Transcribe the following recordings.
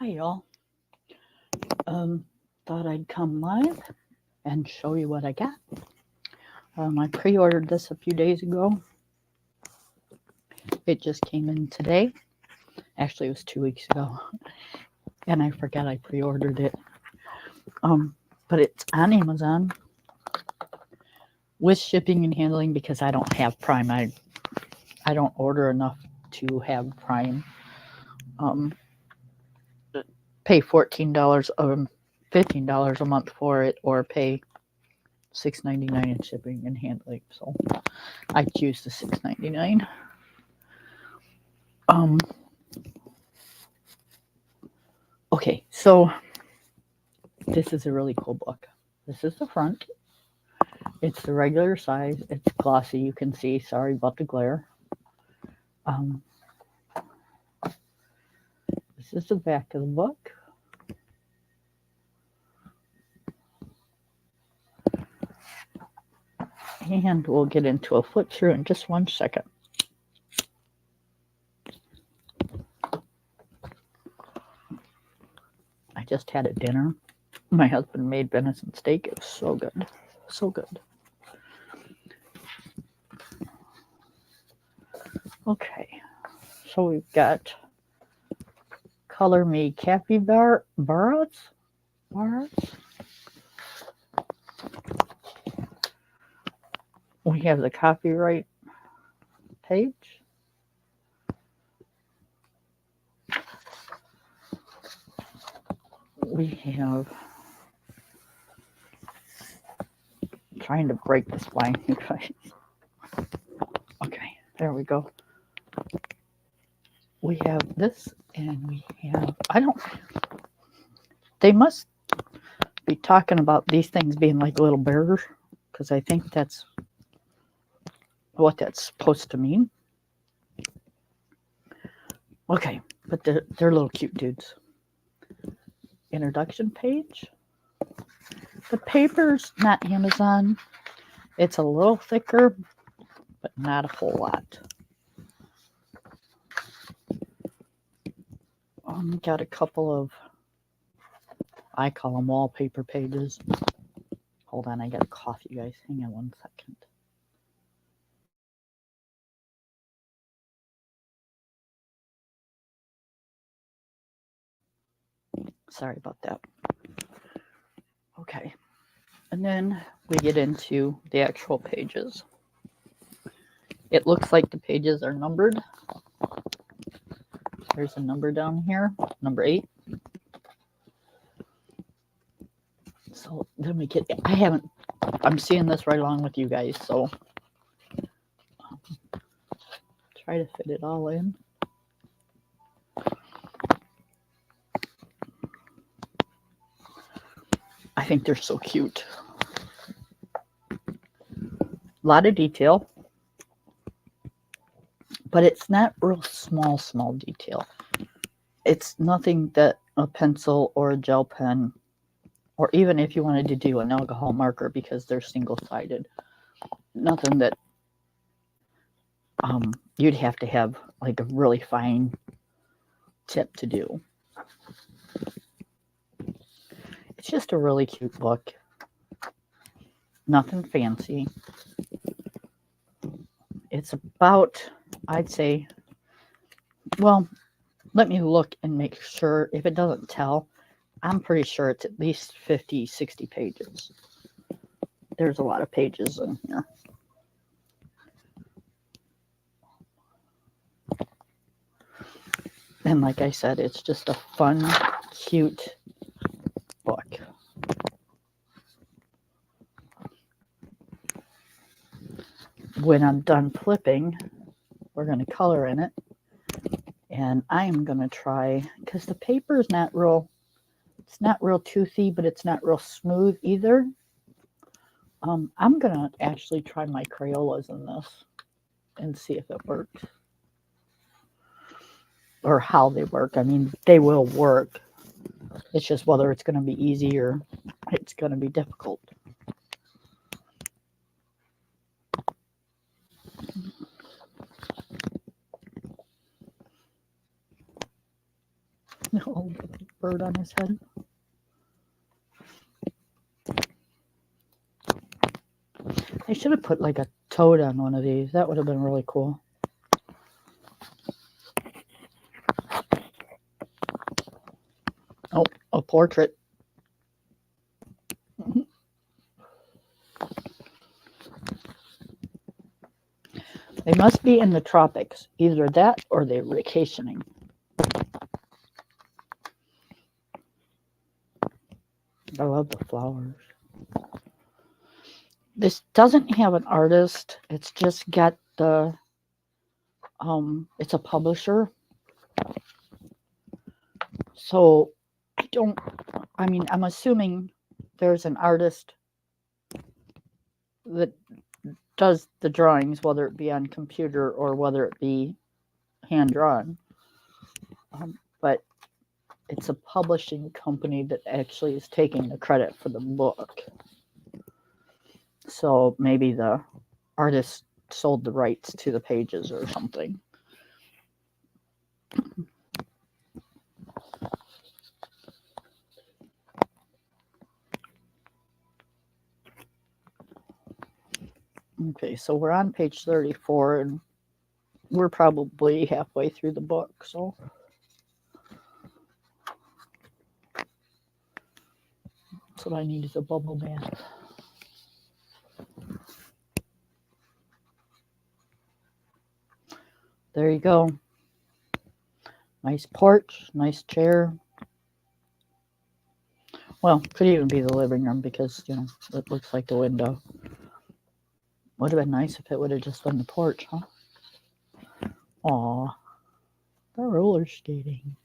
Hi y'all. Thought I'd come live and show you what I got. I pre-ordered this a few days ago. It just came in today. Actually, it was 2 weeks ago, and I forgot I pre-ordered it. But it's on Amazon with shipping and handling because I don't have Prime. I don't order enough to have Prime. Pay $14 $15 a month for it, or pay $6.99 in shipping and handling. So I choose the $6.99. Okay, so this is a really cool book. This is the front. It's the regular size. It's glossy. You can see. Sorry about the glare. This is the back of the book. And we'll get into a flip through in just 1 second. I just had a dinner. My husband made venison steak. It was so good. So good. Okay. So we've got Color Me Capybaras. We have the copyright page. We have, trying to break this line, you guys. Okay, there we go. We have this, and we have, they must be talking about these things being like little bears, because I think that's what that's supposed to mean. Okay, but they're little cute dudes. Introduction page. The paper's not Amazon. It's a little thicker, but not a whole lot. Got a couple of, I call them wallpaper pages. Hold on, I got a cough, you guys. Hang on 1 second. Sorry about that. Okay. And then we get into the actual pages. It looks like the pages are numbered. There's a number down here, number 8. So then we get, I'm seeing this right along with you guys, so try to fit it all in. I think they're so cute. A lot of detail, but it's not real small detail. It's nothing that a pencil or a gel pen, or even if you wanted to do an alcohol marker, because they're single-sided, nothing that you'd have to have like a really fine tip to do. It's just a really cute book. Nothing fancy. It's about, I'd say, well, let me look and make sure. If it doesn't tell, I'm pretty sure it's at least 50, 60 pages. There's a lot of pages in here. And like I said, it's just a fun, cute book. When I'm done flipping, we're going to color in it. And I am going to try, because the paper is not real, it's not real toothy, but it's not real smooth either. I'm going to actually try my Crayolas in this and see if it works. Or how they work. I mean, they will work. It's just whether it's going to be easy or it's going to be difficult. Oh, bird on his head. I should have put like a toad on one of these. That would have been really cool. Oh, a portrait. They must be in the tropics. Either that or they're vacationing. I love the flowers. This doesn't have an artist. It's just got the, it's a publisher. So I'm assuming there's an artist that does the drawings, whether it be on computer or whether it be hand drawn. But it's a publishing company that actually is taking the credit for the book. So maybe the artist sold the rights to the pages or something. Okay, so we're on page 34 and we're probably halfway through the book, so that's what I need is a bubble bath. There you go. Nice porch, nice chair. Well, could even be the living room because, it looks like the window. Would have been nice if it would have just been the porch, huh? Aw, they're roller skating.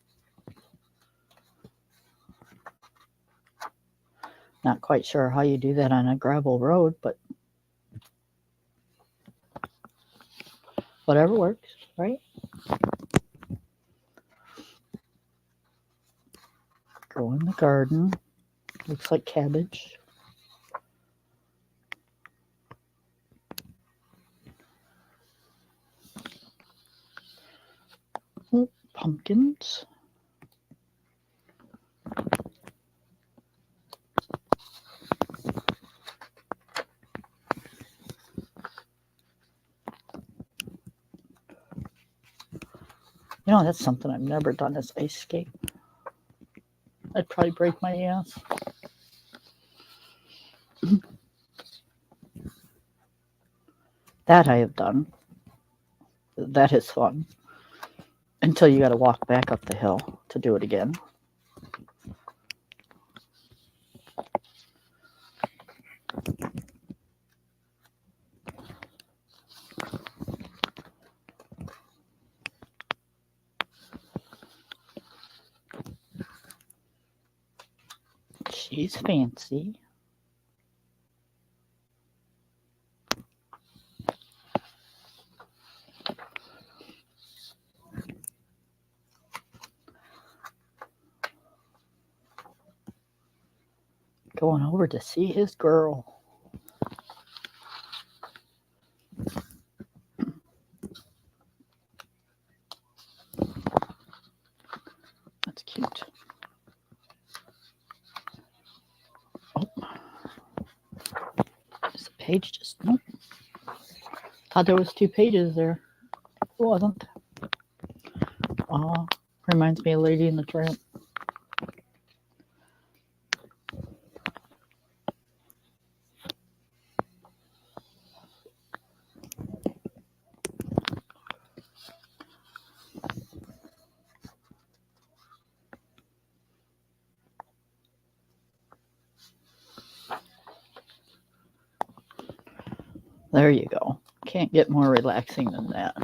Not quite sure how you do that on a gravel road, but whatever works, right? Go in the garden. Looks like cabbage. Oh, pumpkins. That's something I've never done is ice skate. I'd probably break my ass. That I have done. That is fun. Until you got to walk back up the hill to do it again. She's fancy. Going over to see his girl. That's cute. Oh. Is the page just... Nope. Thought there was 2 pages there. It wasn't. Aw, reminds me of Lady and the Tramp. There you go. Can't get more relaxing than that.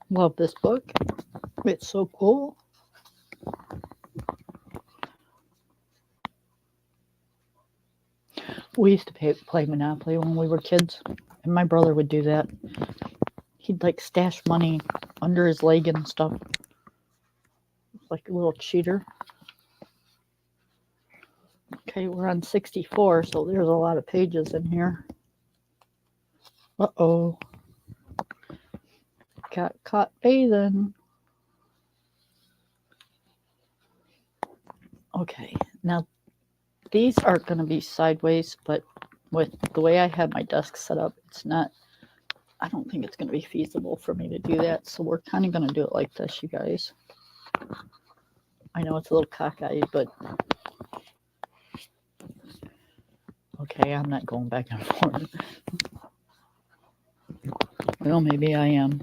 Love this book. It's so cool. We used to play Monopoly when we were kids, and my brother would do that. He'd stash money under his leg and stuff. Like a little cheater. Okay, we're on 64, so there's a lot of pages in here. Uh-oh. Got caught bathing. Okay, now these are going to be sideways, but with the way I have my desk set up, it's not, I don't think it's going to be feasible for me to do that. So we're kind of going to do it like this, you guys. I know it's a little cockeyed, but okay, I'm not going back and forth. Well, maybe I am.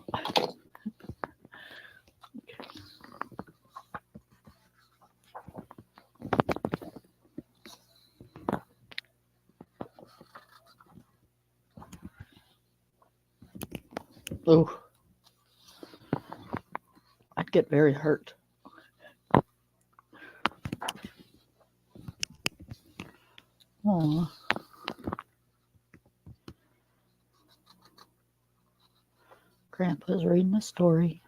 Ooh. I'd get very hurt. Oh. Grandpa's reading a story.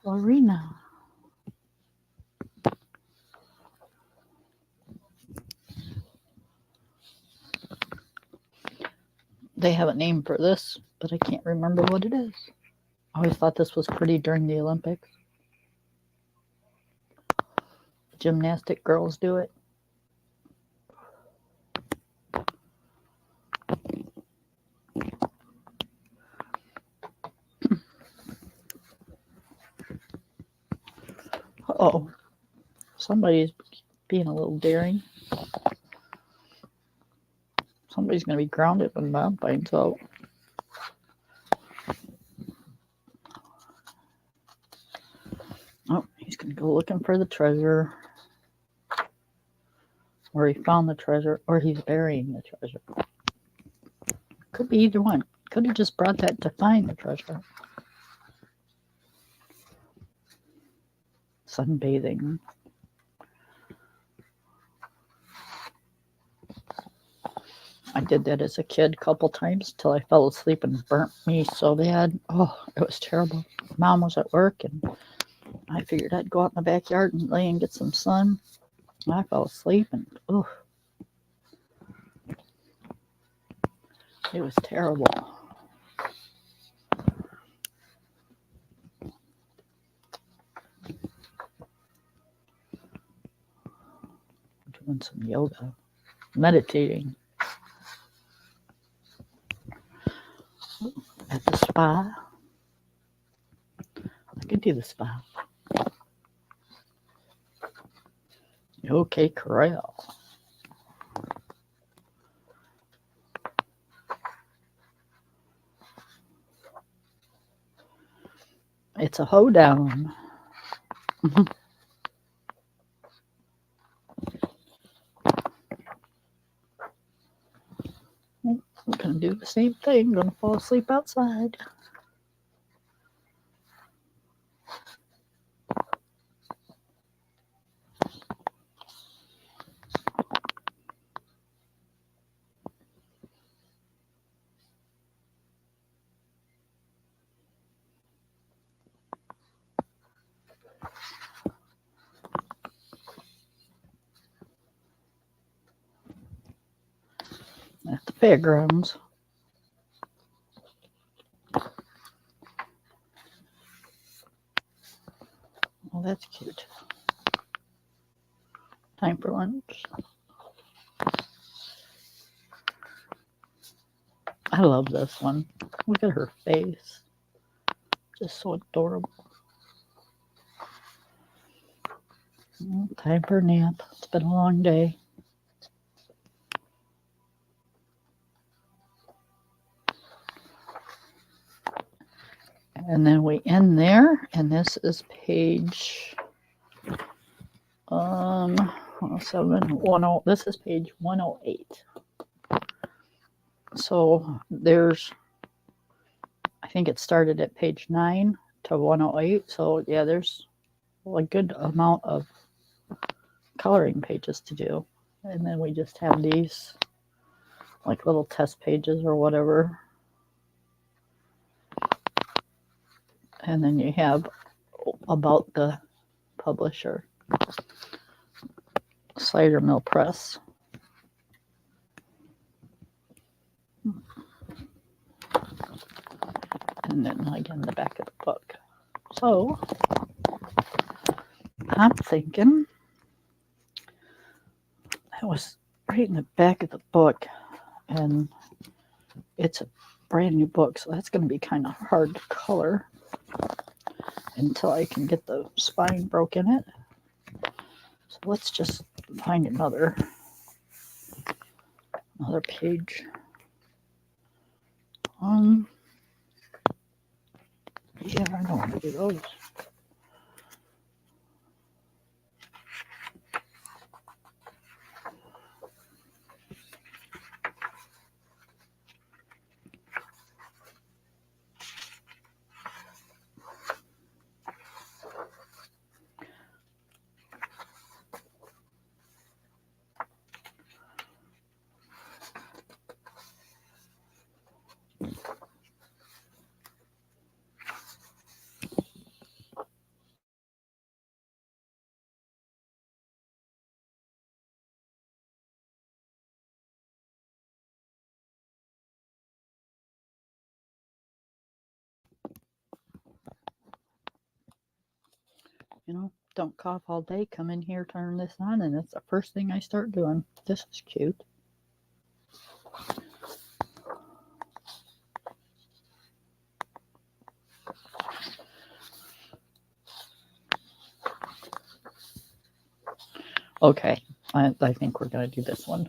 Ballerina. They have a name for this, but I can't remember what it is. I always thought this was pretty during the Olympics. Gymnastic girls do it. Uh-oh. Somebody's being a little daring. Somebody's going to be grounded when Mom finds out. Oh, he's going to go looking for the treasure. Or he found the treasure, or he's burying the treasure. Could be either one. Could have just brought that to find the treasure. Sunbathing. I did that as a kid a couple times till I fell asleep and burnt me so bad. Oh, it was terrible. Mom was at work and I figured I'd go out in the backyard and lay and get some sun. I fell asleep and oh, it was terrible. Doing some yoga, meditating at the spa. I could do the spa. Okay, corral. It's a hoedown. I'm going to do the same thing. I'm going to fall asleep outside. At the fairgrounds. Well, that's cute. Time for lunch. I love this one. Look at her face. Just so adorable. Time for a nap. It's been a long day. And then we end there, and this is page 107, this is page 108. So there's, I think it started at page 9 to 108. So yeah, there's a good amount of coloring pages to do. And then we just have these like little test pages or whatever. And then you have about the publisher. cider mill press. And then again, the back of the book. So I'm thinking that was right in the back of the book, and it's a brand new book, so that's going to be kind of hard to color until I can get the spine broke in it. So let's just find another page. Yeah, I don't want to do those. You know, don't cough all day, come in here, turn this on, and it's the first thing I start doing. This is cute. Okay, I think we're going to do this one.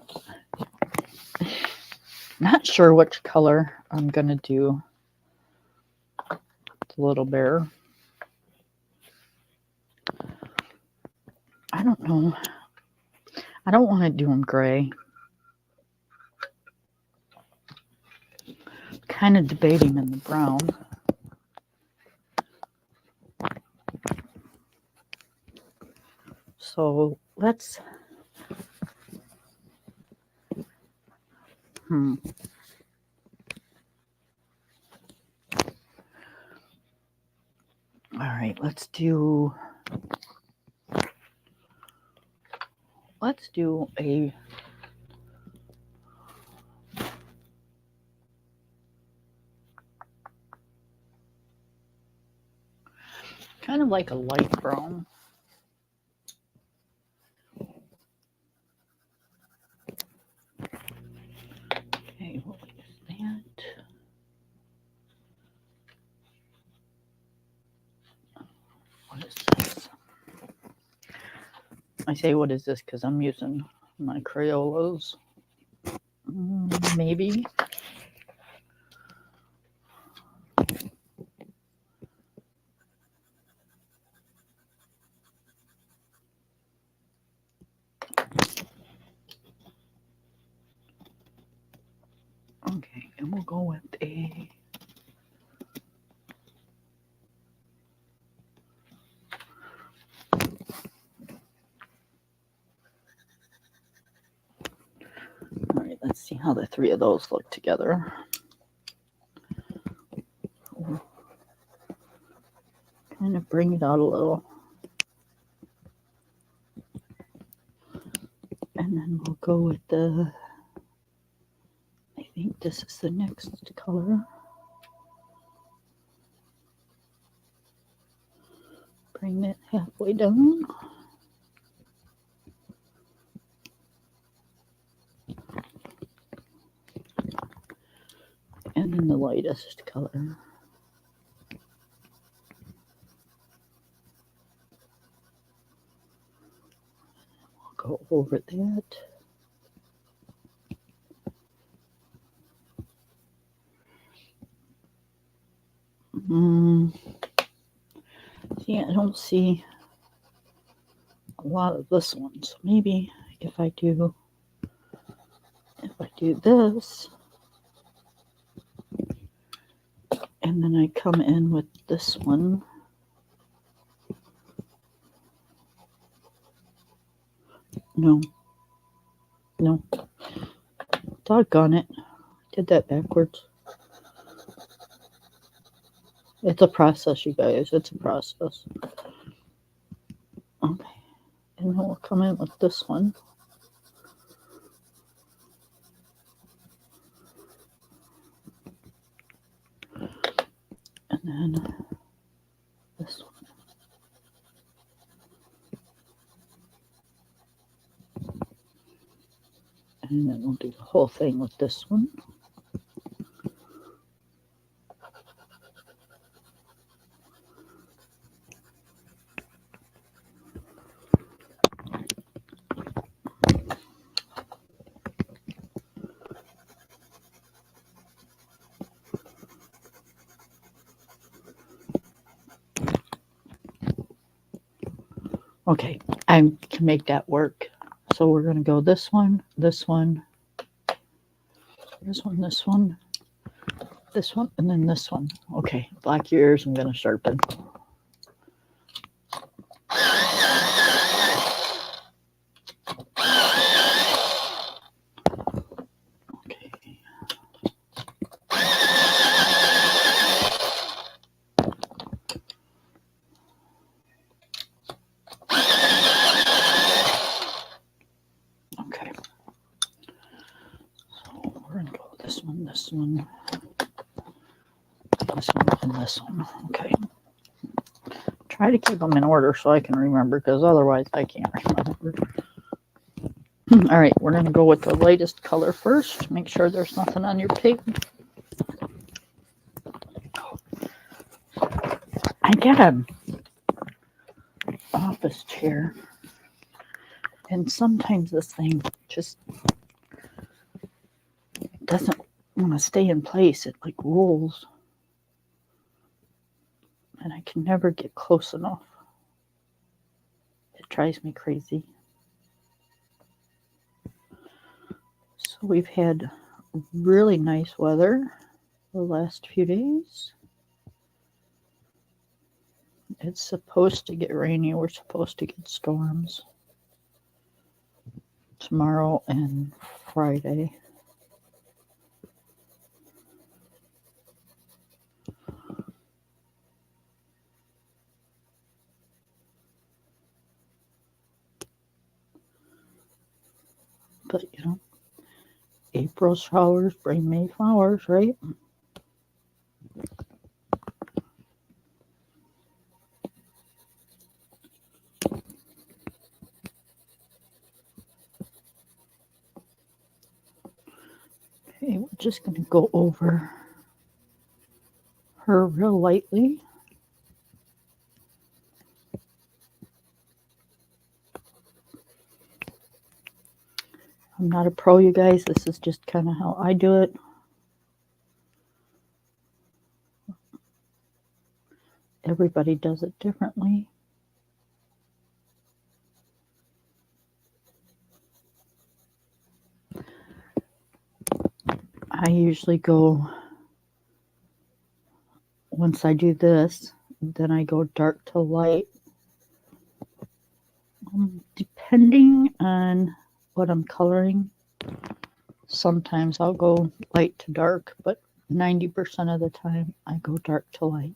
Not sure which color I'm going to do the little bear. I don't know. I don't want to do them gray. Kind of debating in the brown. So let's all right, let's do a kind of like a light brown. Okay, we'll use that. What is this? I say what is this because I'm using my Crayolas. Maybe. Okay, and we'll go with a all right, let's see how the three of those look together. Kind of bring it out a little. And then we'll go with the, I think this is the next color. Bring it halfway down. And then the lightest color. We'll go over that. See, I don't see a lot of this one. So maybe if I do this, and then I come in with this one. No. Doggone it. Did that backwards. It's a process, you guys. It's a process. Okay. And And then we'll come in with this one. And then this one. And then we'll do the whole thing with this one. Okay, I can make that work. So we're going to go this one, this one, this one, this one, this one, and then this one. Okay, black ears, I'm going to sharpen. Okay. Okay. So we're going to go with this one, this one, this one, and this one. Okay. Try to keep them in order so I can remember, because otherwise I can't remember. All right, we're going to go with the lightest color first. Make sure there's nothing on your pig. I got an office chair, and sometimes this thing just doesn't want to stay in place. It like rolls, and I can never get close enough. It drives me crazy. So we've had really nice weather the last few days. It's supposed to get rainy. We're supposed to get storms tomorrow and Friday. But, you know, April showers bring May flowers, right? Okay, we're just going to go over her real lightly. I'm not a pro, you guys. This is just kind of how I do it. Everybody does it differently. I usually go, once I do this, then I go dark to light. Depending on what I'm coloring, sometimes I'll go light to dark, but 90% of the time I go dark to light.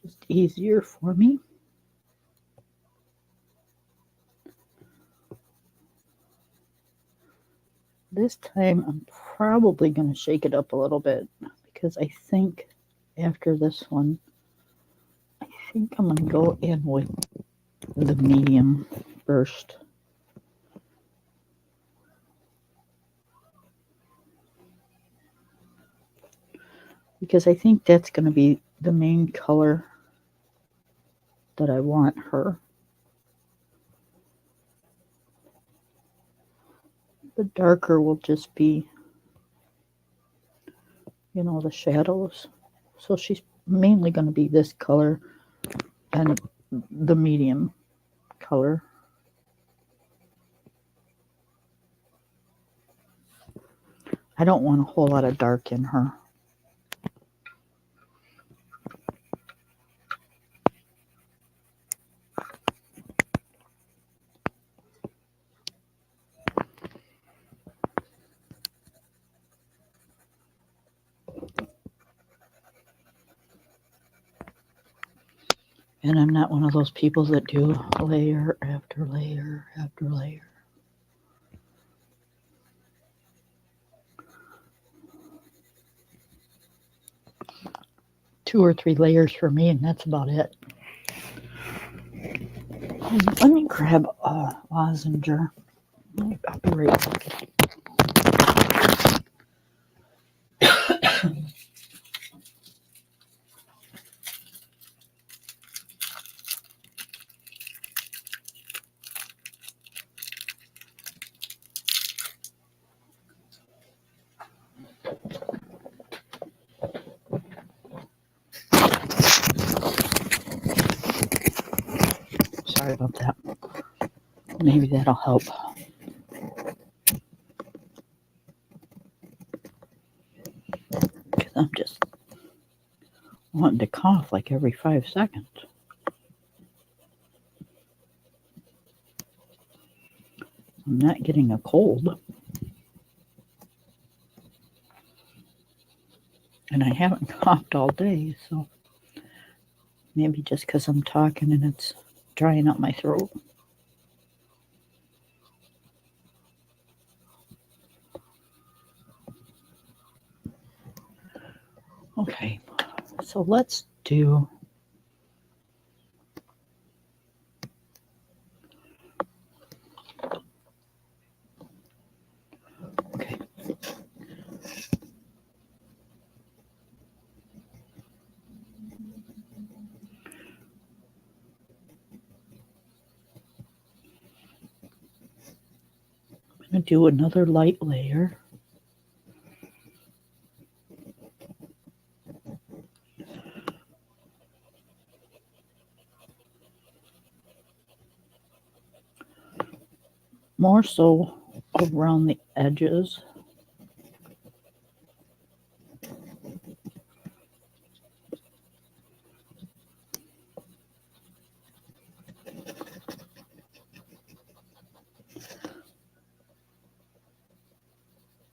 Just easier for me. This time I'm probably going to shake it up a little bit, because I think after this one, I think I'm going to go in with the medium first. Because I think that's going to be the main color that I want her. The darker will just be, you know, the shadows. So she's mainly going to be this color and the medium color. I don't want a whole lot of dark in her. And I'm not one of those people that do layer after layer after layer. Two or three layers for me, and that's about it. Let me grab a lozenge. I'll be right back. Sorry about that. Maybe that'll help. Because I'm just wanting to cough like every 5 seconds. I'm not getting a cold. And I haven't coughed all day, so maybe just because I'm talking and it's drying up my throat. Okay, so let's do okay. I'm going to do another light layer. More so around the edges.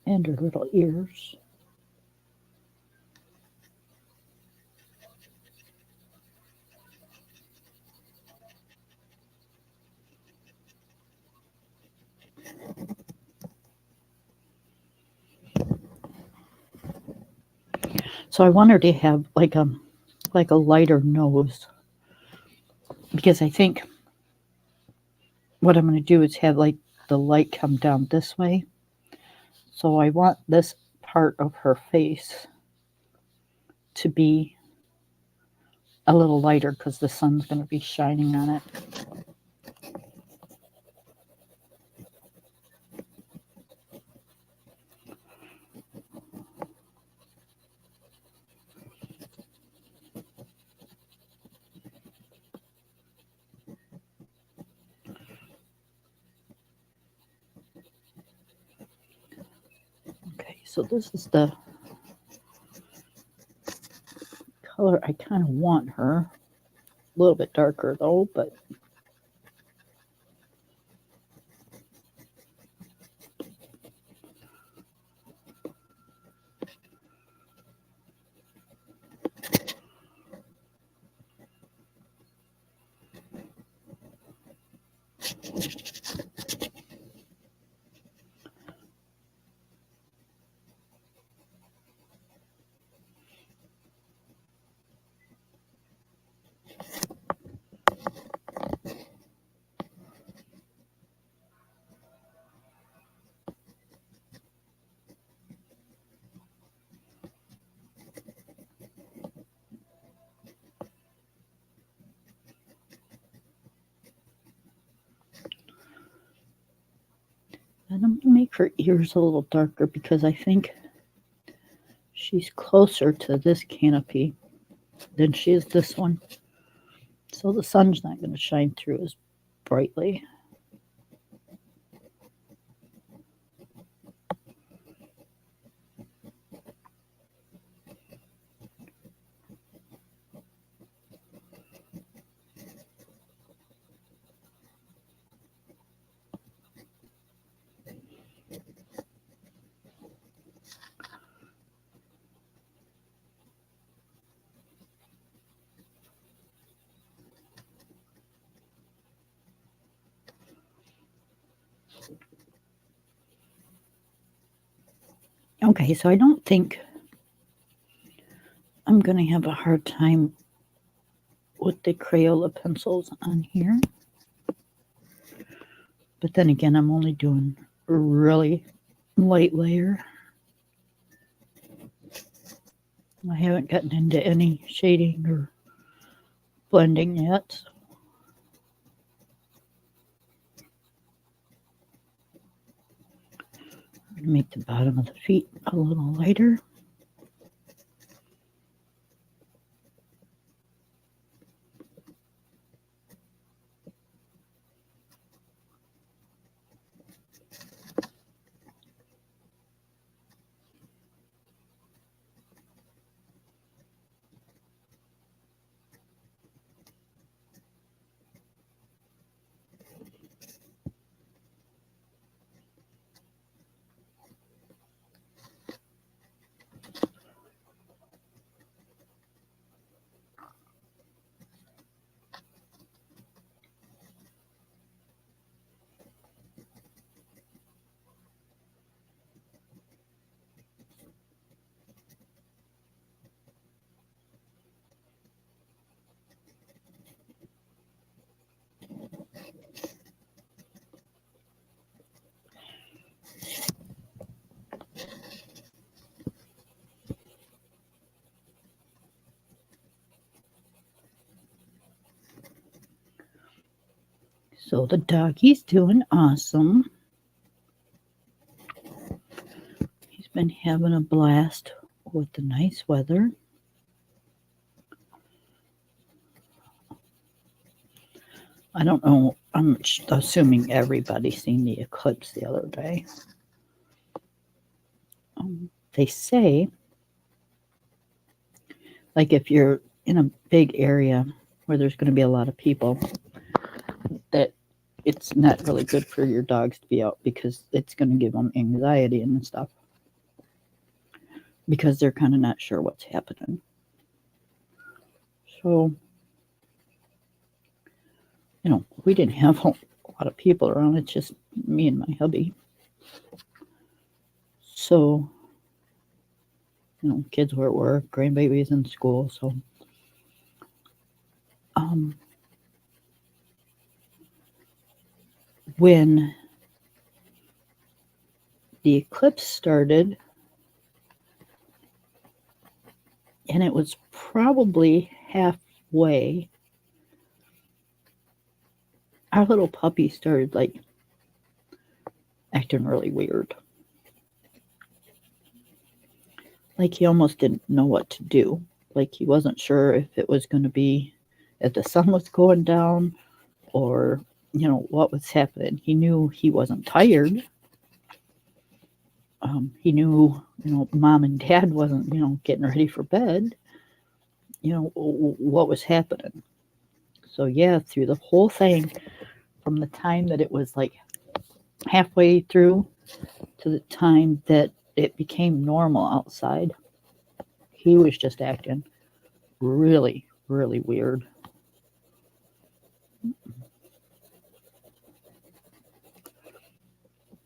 And her little ears. So I want her to have like a lighter nose, because I think what I'm going to do is have like the light come down this way. So I want this part of her face to be a little lighter because the sun's going to be shining on it. Okay, so this is the color I kind of want her. A little bit darker though, but and I'm going to make her ears a little darker because I think she's closer to this canopy than she is this one. So the sun's not going to shine through as brightly. Okay, so I don't think I'm going to have a hard time with the Crayola pencils on here. But then again, I'm only doing a really light layer. I haven't gotten into any shading or blending yet. I'm going to make the bottom of the feet a little lighter. So the doggy's doing awesome. He's been having a blast with the nice weather. I don't know, I'm assuming everybody's seen the eclipse the other day. They say, like if you're in a big area where there's going to be a lot of people, that it's not really good for your dogs to be out because it's going to give them anxiety and stuff because they're kind of not sure what's happening. So, we didn't have a lot of people around. It's just me and my hubby. So, kids were at work, grandbabies in school. So, when the eclipse started, and it was probably halfway, our little puppy started like acting really weird. Like he almost didn't know what to do. Like he wasn't sure if it was going to be if the sun was going down or, what was happening. He knew he wasn't tired. He knew, mom and dad wasn't, getting ready for bed. What was happening. So yeah, through the whole thing, from the time that it was like halfway through to the time that it became normal outside, he was just acting really, really weird.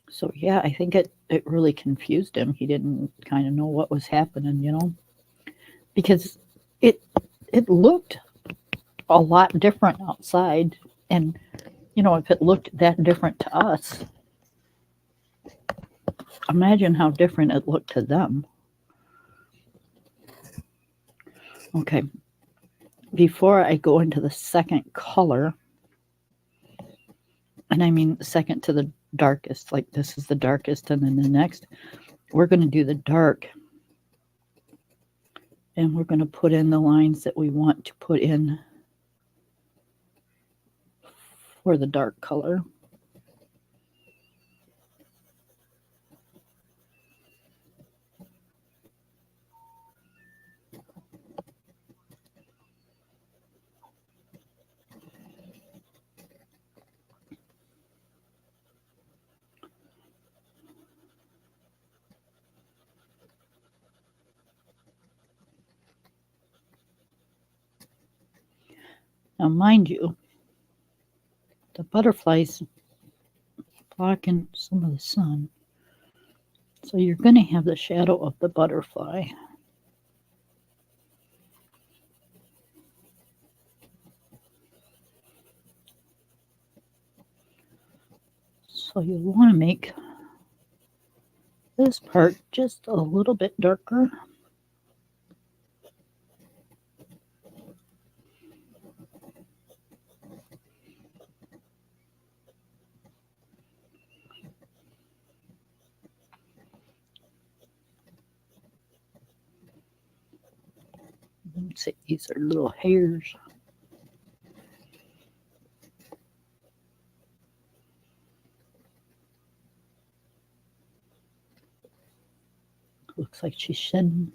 So yeah, I think it really confused him. He didn't kind of know what was happening, because it looked a lot different outside, and if it looked that different to us, imagine how different it looked to them. Okay, before I go into the second color, and I mean second to the darkest, like this is the darkest and then the next, we're going to do the dark, and we're going to put in the lines that we want to put in for the dark color. Now, mind you, the butterflies blocking some of the sun. So you're going to have the shadow of the butterfly. So you want to make this part just a little bit darker. Let's see, these are little hairs. Looks like she's shedding.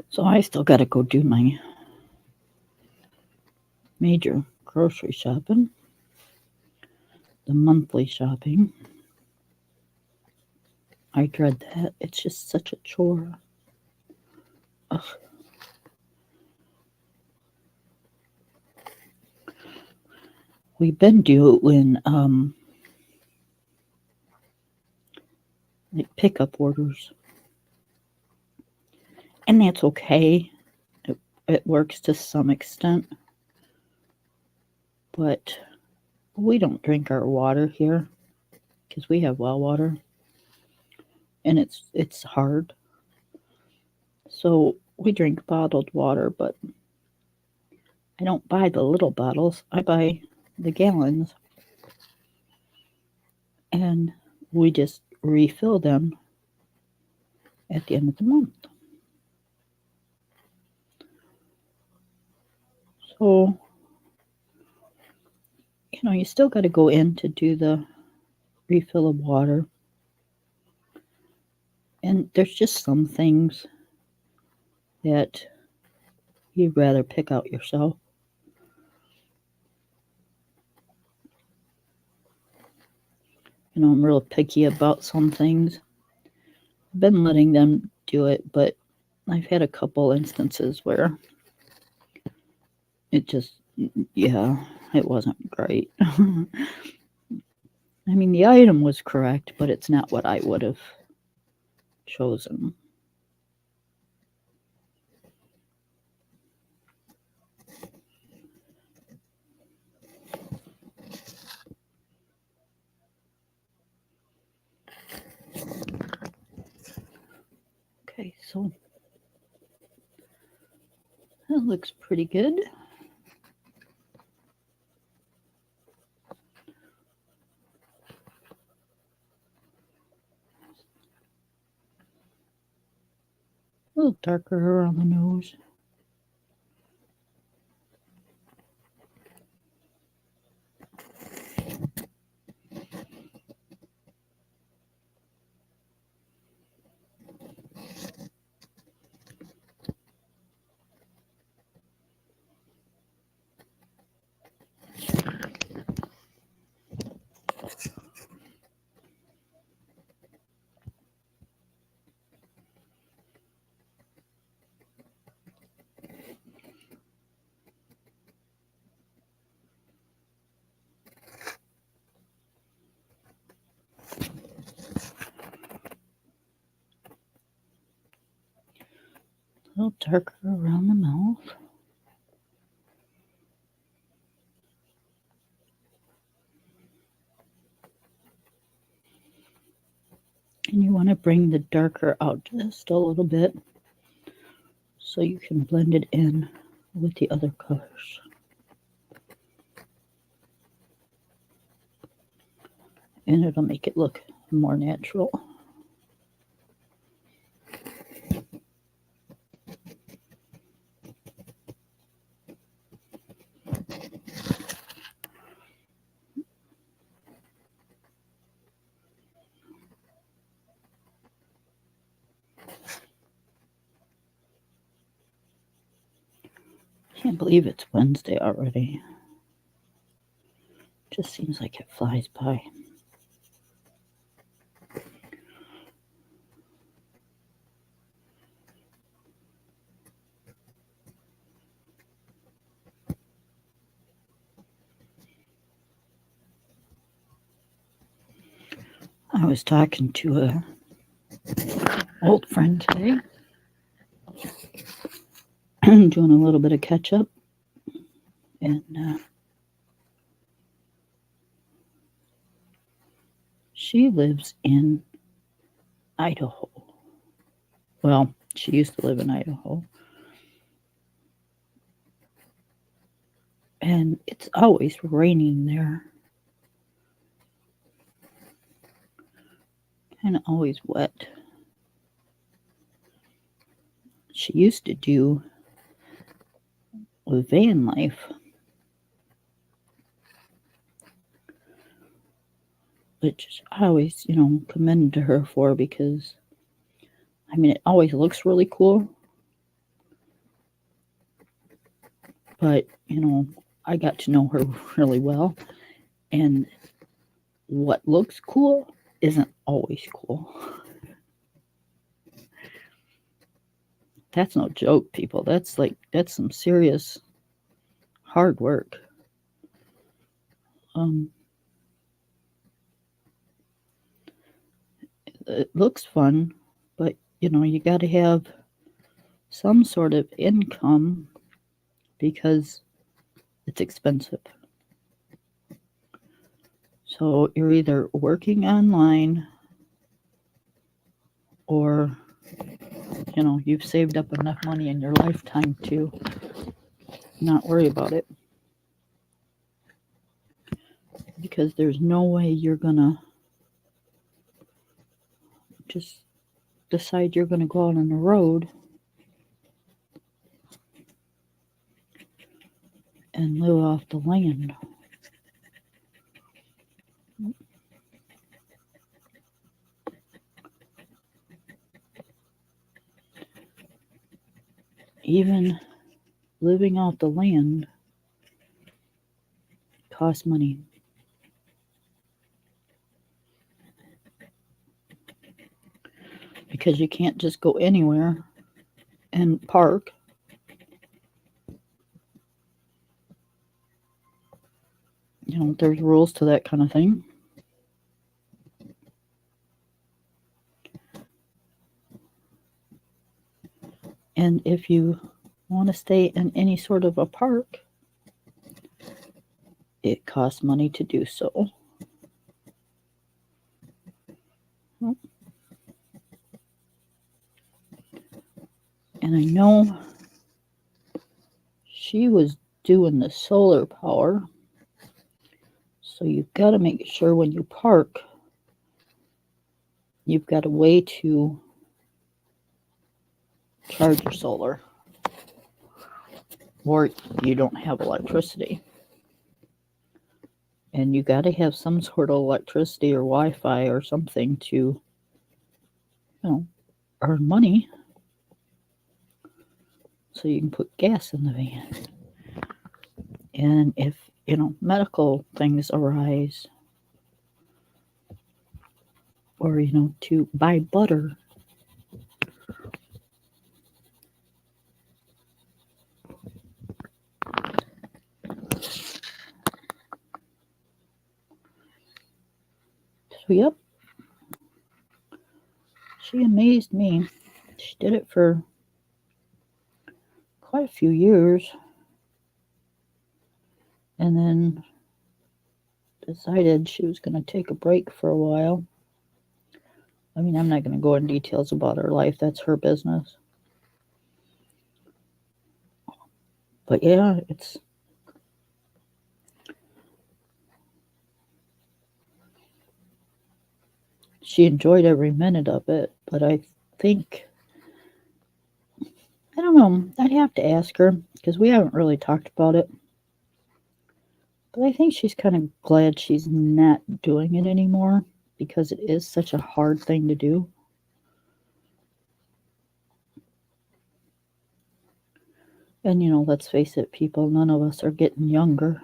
So I still got to go do my major grocery shopping, the monthly shopping. I dread that. It's just such a chore. Ugh. We've been doing like pickup orders, and that's okay. It works to some extent, but we don't drink our water here because we have well water, and it's hard. So we drink bottled water, but I don't buy the little bottles. I buy the gallons, and we just refill them at the end of the month. So, you still got to go in to do the refill of water. And there's just some things that you'd rather pick out yourself. I'm real picky about some things. I've been letting them do it, but I've had a couple instances where it just, yeah, it wasn't great. I mean, the item was correct, but it's not what I would have chosen. Okay, so that looks pretty good. A little darker around the nose. A little darker around the mouth. And you want to bring the darker out just a little bit. so you can blend it in with the other colors. And it'll make it look more natural. Can't believe it's Wednesday already. Just seems like it flies by. I was talking to a old friend today, doing a little bit of catch up, and she lives in Idaho. Well, she used to live in Idaho. And it's always raining there. And always wet. She used to do van life. Which I always, commend to her for, because it always looks really cool. But, I got to know her really well. And what looks cool isn't always cool. That's no joke, people. That's some serious hard work. It looks fun, but you got to have some sort of income because it's expensive. So you're either working online or you've saved up enough money in your lifetime to not worry about it, because there's no way you're gonna just decide you're gonna go out on the road and live off the land. Even living off the land costs money. Because you can't just go anywhere and park. There's rules to that kind of thing. And if you want to stay in any sort of a park, it costs money to do so. And I know she was doing the solar power. So you've got to make sure when you park, you've got a way to charge your solar, or you don't have electricity. And you got to have some sort of electricity or Wi-Fi or something to, earn money so you can put gas in the van. And if, medical things arise, or, to buy butter. So, yep. She amazed me. She did it for quite a few years. And then decided she was going to take a break for a while. I'm not going to go in details about her life. That's her business. But yeah, she enjoyed every minute of it, but I think, I don't know, I'd have to ask her because we haven't really talked about it. But I think she's kind of glad she's not doing it anymore because it is such a hard thing to do. And let's face it, people, none of us are getting younger.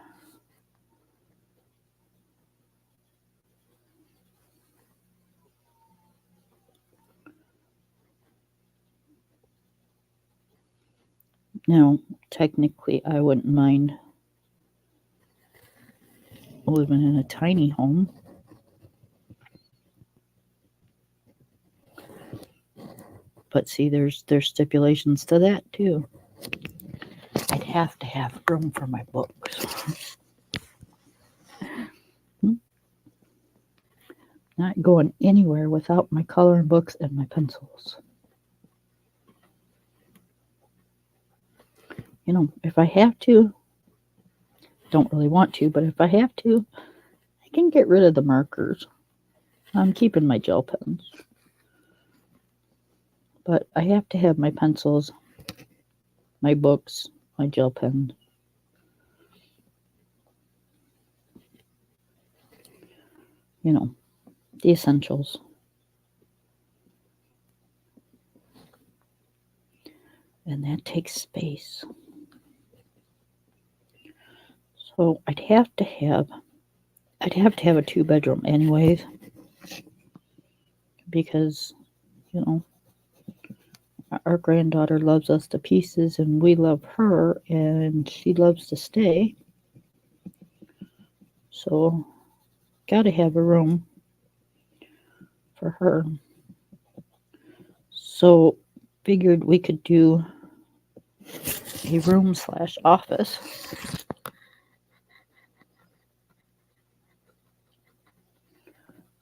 Now, technically, I wouldn't mind living in a tiny home. But see, there's stipulations to that too. I'd have to have room for my books. Not going anywhere without my coloring books and my pencils. If I have to, don't really want to, but if I have to, I can get rid of the markers. I'm keeping my gel pens. But I have to have my pencils, my books, my gel pen. The essentials. And that takes space. So I'd have to have a 2-bedroom anyways. Because, our granddaughter loves us to pieces and we love her and she loves to stay. So, gotta have a room for her. So, figured we could do a room/office.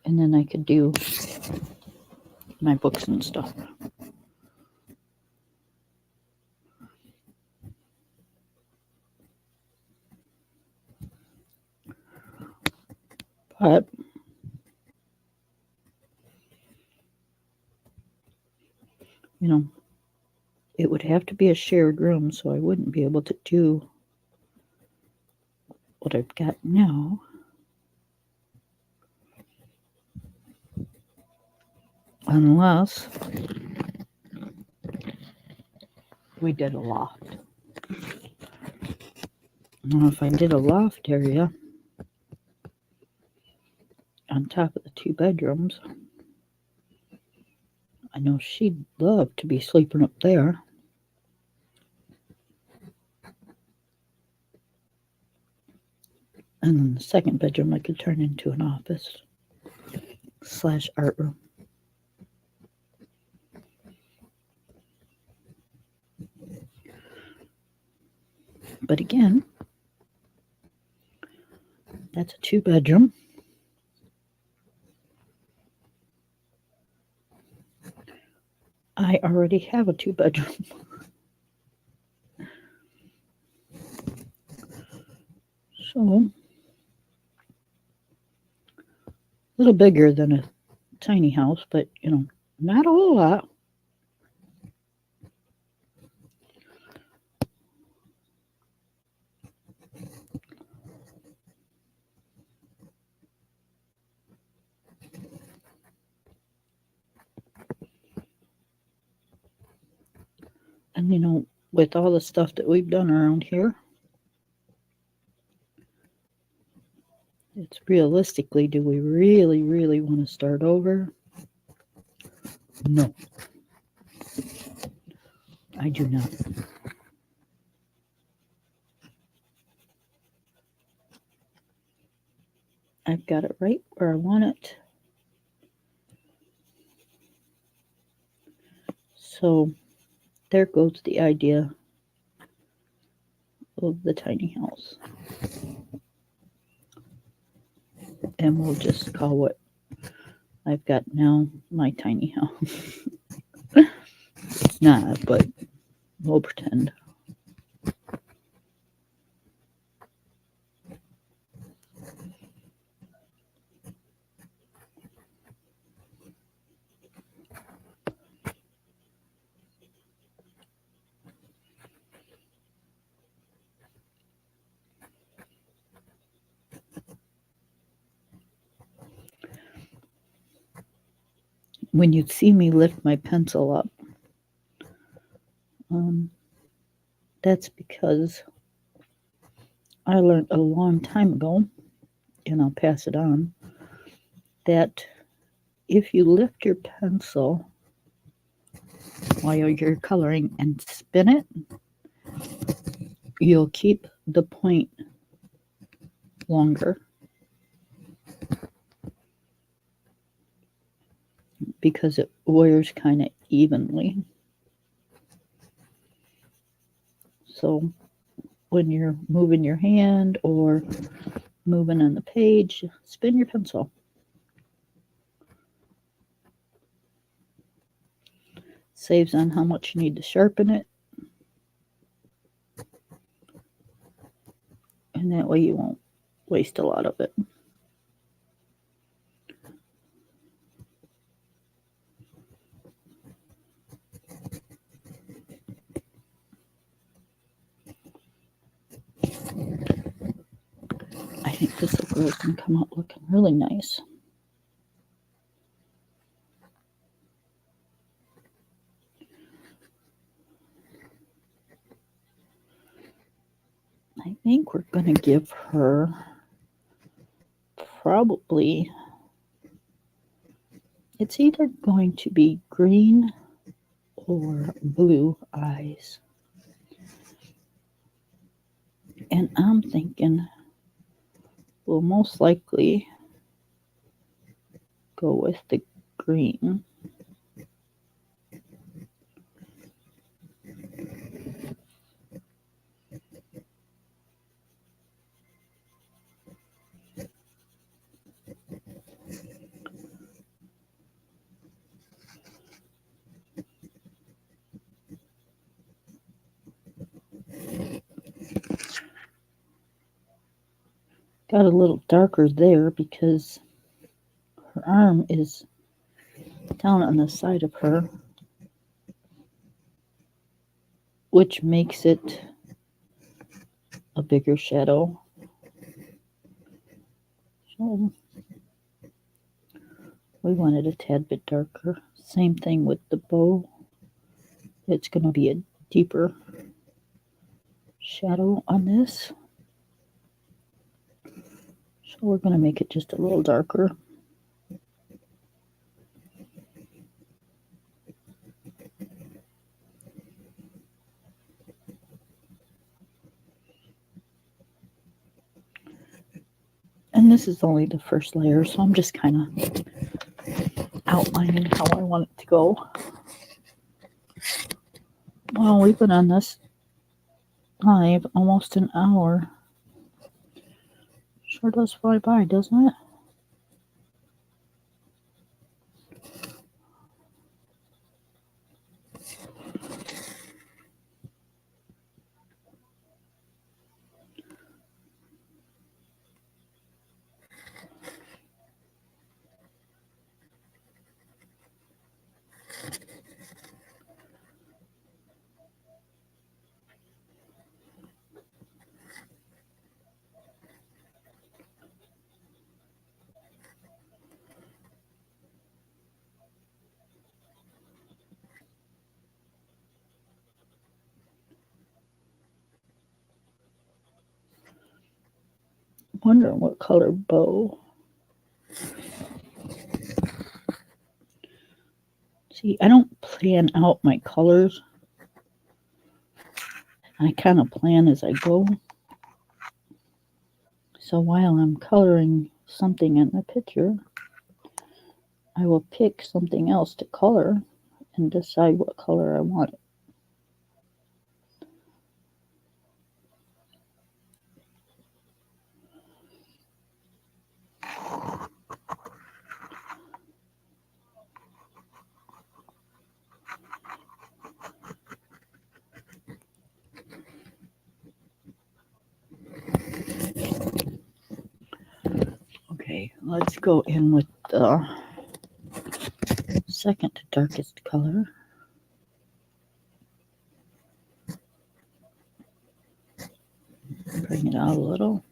And then I could do my books and stuff. But it would have to be a shared room, so I wouldn't be able to do what I've got now. Unless we did a loft. Now, if I did a loft area on top of the 2 bedrooms, I know she'd love to be sleeping up there. And then the 2nd bedroom I could turn into an office/art room. But again, that's a 2-bedroom. I already have a 2-bedroom. So, a little bigger than a tiny house, but, not a whole lot. And, with all the stuff that we've done around here, it's realistically, do we really, really want to start over? No. I do not. I've got it right where I want it. So there goes the idea of the tiny house. And we'll just call what I've got now my tiny house. It's not, but we'll pretend. when you'd see me lift my pencil up, that's because I learned a long time ago, and I'll pass it on, that if you lift your pencil while you're coloring and spin it, you'll keep the point longer because it wears kind of evenly. So when you're moving your hand or moving on the page, spin your pencil. Saves on how much you need to sharpen it. And that way you won't waste a lot of it. I think this girl can come out looking really nice. I think we're going to give her probably, it's either going to be green or blue eyes. And I'm thinking we'll most likely go with the green. Got a little darker there because her arm is down on the side of her, which makes it a bigger shadow. So we want it a tad bit darker. Same thing with the bow. It's going to be a deeper shadow on this. So we're going to make it just a little darker. And this is only the first layer, so I'm just kind of outlining how I want it to go. Well, we've been on this live almost an hour. Sure does fly by, doesn't it? Wondering what color bow. See, I don't plan out my colors. I kind of plan as I go. So while I'm coloring something in the picture, I will pick something else to color and decide what color I want it. Okay, let's go in with the second darkest color. Bring it out a little.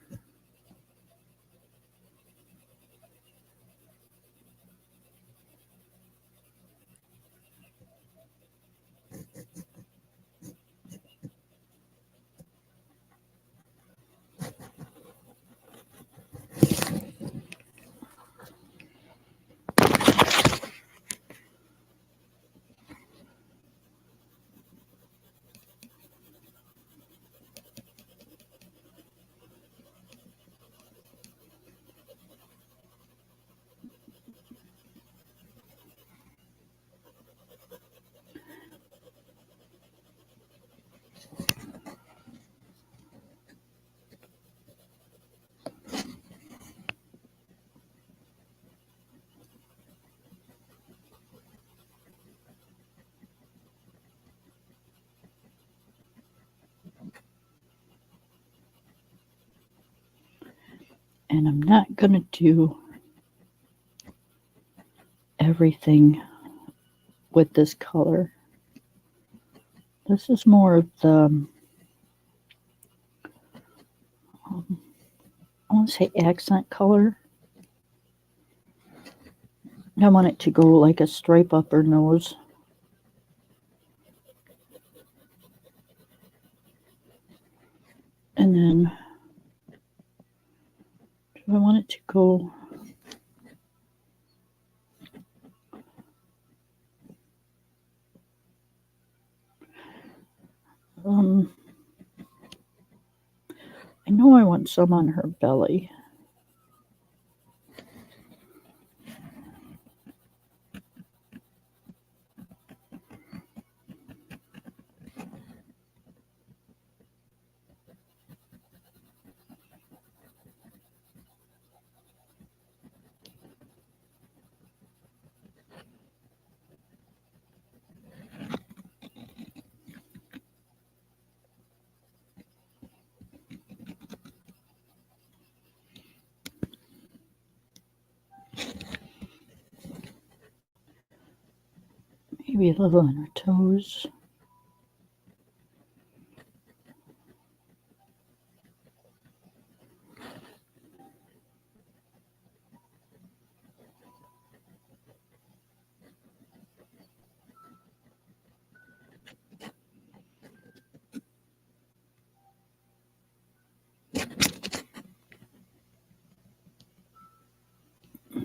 And I'm not going to do everything with this color. This is more of the, I want to say accent color. I want it to go like a stripe up her nose. And then I want it to go I know I want some on her belly. Maybe a little on her toes.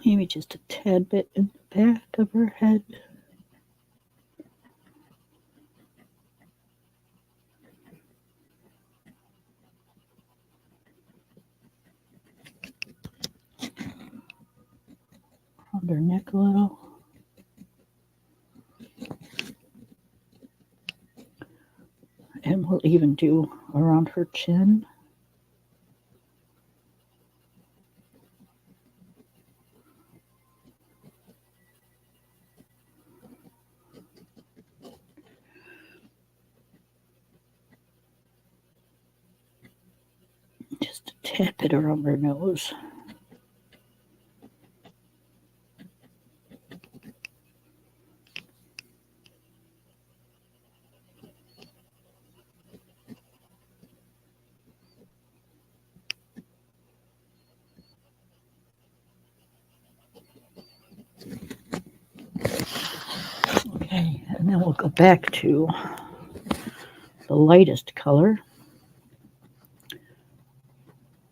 Maybe just a tad bit in the back of her head. Around her neck a little. And we'll even do around her chin. Just a tad bit around her nose. Okay, and then we'll go back to the lightest color.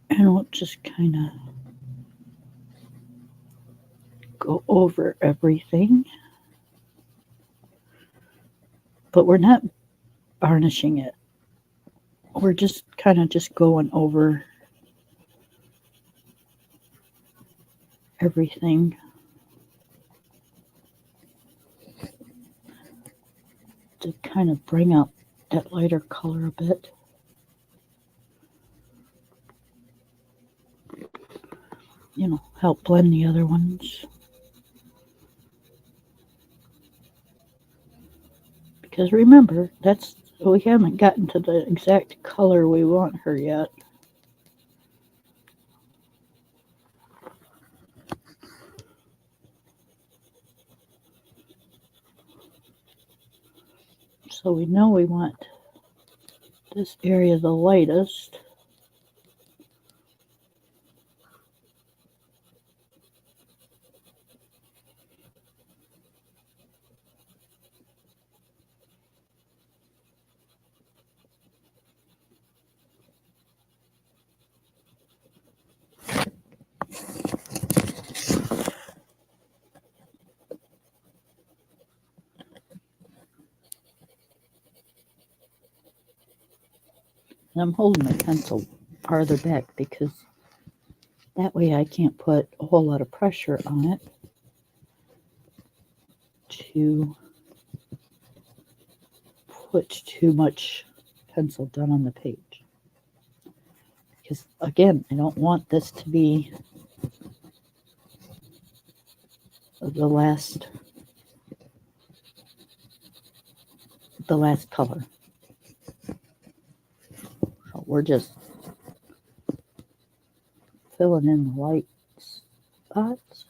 And we'll just kind of go over everything. But we're not varnishing it. We're just kind of just going over everything. To kind of bring up that lighter color a bit. You know, help blend the other ones. Because remember, we haven't gotten to the exact color we want her yet. So we know we want this area the lightest. And I'm holding my pencil farther back because that way I can't put a whole lot of pressure on it to put too much pencil down on the page. Because again, I don't want this to be the last color. So we're just filling in the light spots.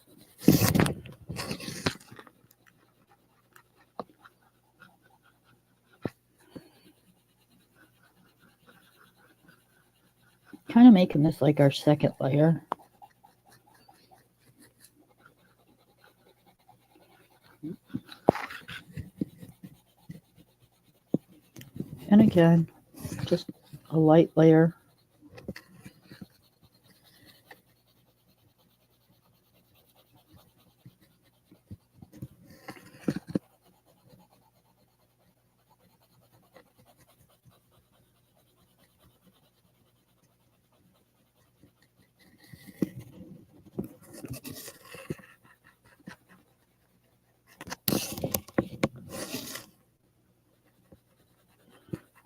Kind of making this like our second layer. And again, just a light layer.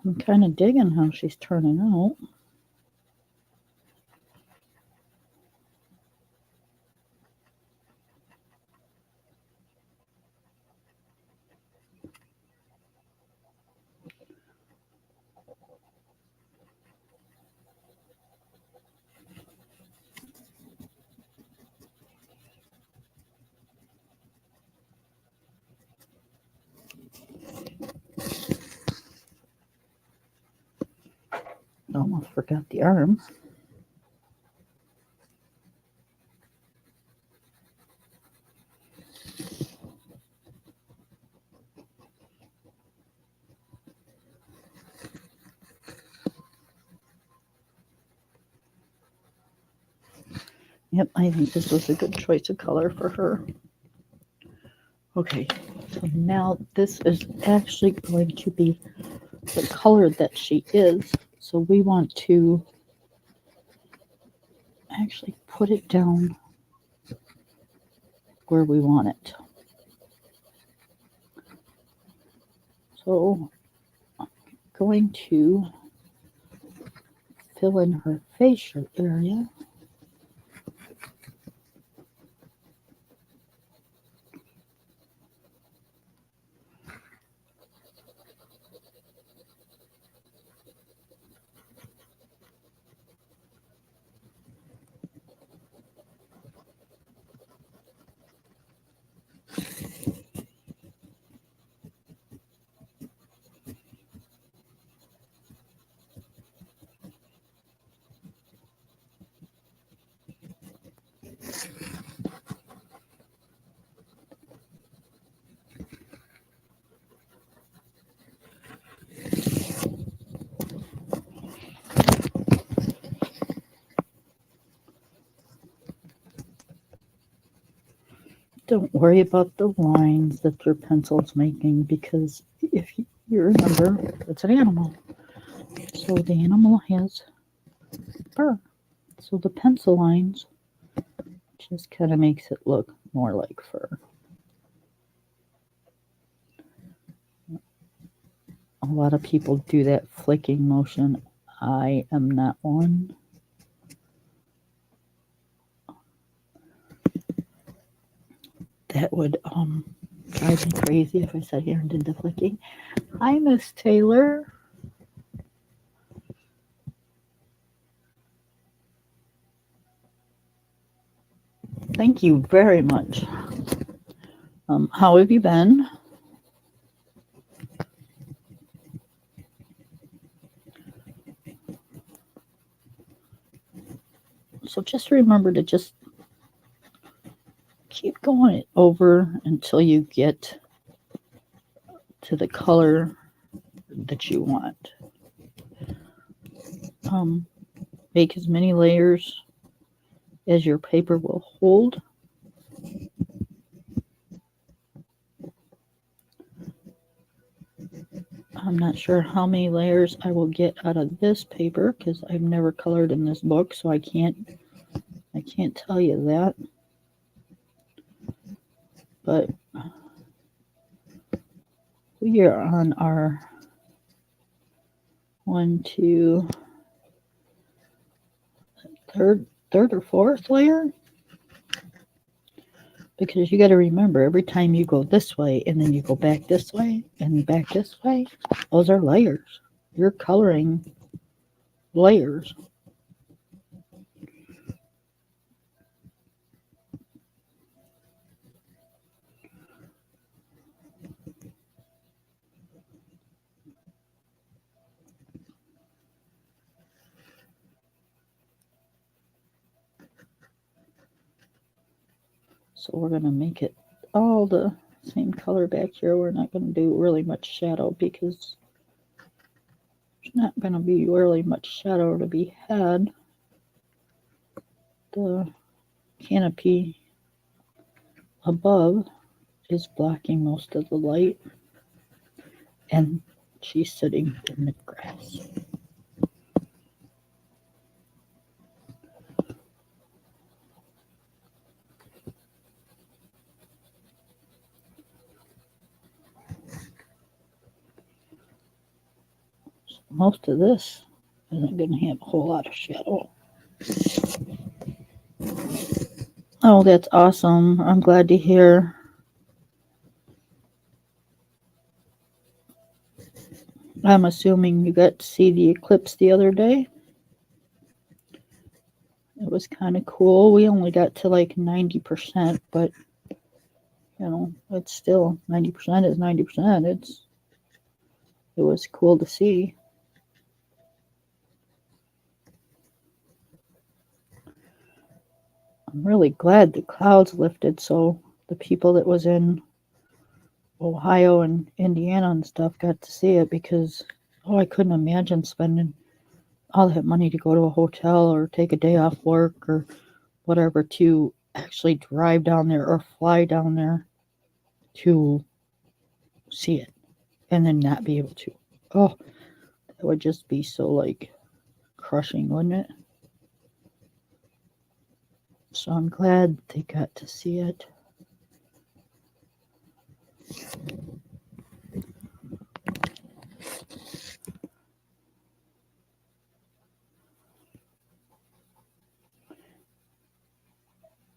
I'm kind of digging how she's turning out. Almost forgot the arm. Yep, I think this was a good choice of color for her. Okay, so now this is actually going to be the color that she is. So we want to actually put it down where we want it. So I'm going to fill in her facial area. Don't worry about the lines that your pencil's making, because if you remember, it's an animal. So the animal has fur. So the pencil lines just kind of makes it look more like fur. A lot of people do that flicking motion. I am not one. That would drive me crazy if I sat here and did the flicking. Hi, Miss Taylor. Thank you very much. How have you been? So just remember to just keep going over until you get to the color that you want. Make as many layers as your paper will hold. I'm not sure how many layers I will get out of this paper because I've never colored in this book, so I can't tell you that. But we are on our 3rd or 4th layer, because you got to remember, every time you go this way and then you go back this way and back this way, those are layers. You're coloring layers. So we're going to make it all the same color back here. We're not going to do really much shadow because there's not going to be really much shadow to be had. The canopy above is blocking most of the light, and she's sitting in the grass. So most of this isn't going to have a whole lot of shadow. Oh, that's awesome. I'm glad to hear. I'm assuming you got to see the eclipse the other day. It was kind of cool. We only got to like 90%, but you know, it's still 90% is 90%. It was cool to see. I'm really glad the clouds lifted so the people that was in Ohio and Indiana and stuff got to see it, because I couldn't imagine spending all that money to go to a hotel or take a day off work or whatever to actually drive down there or fly down there to see it and then not be able to. Oh, that would just be so like crushing, wouldn't it? So I'm glad they got to see it.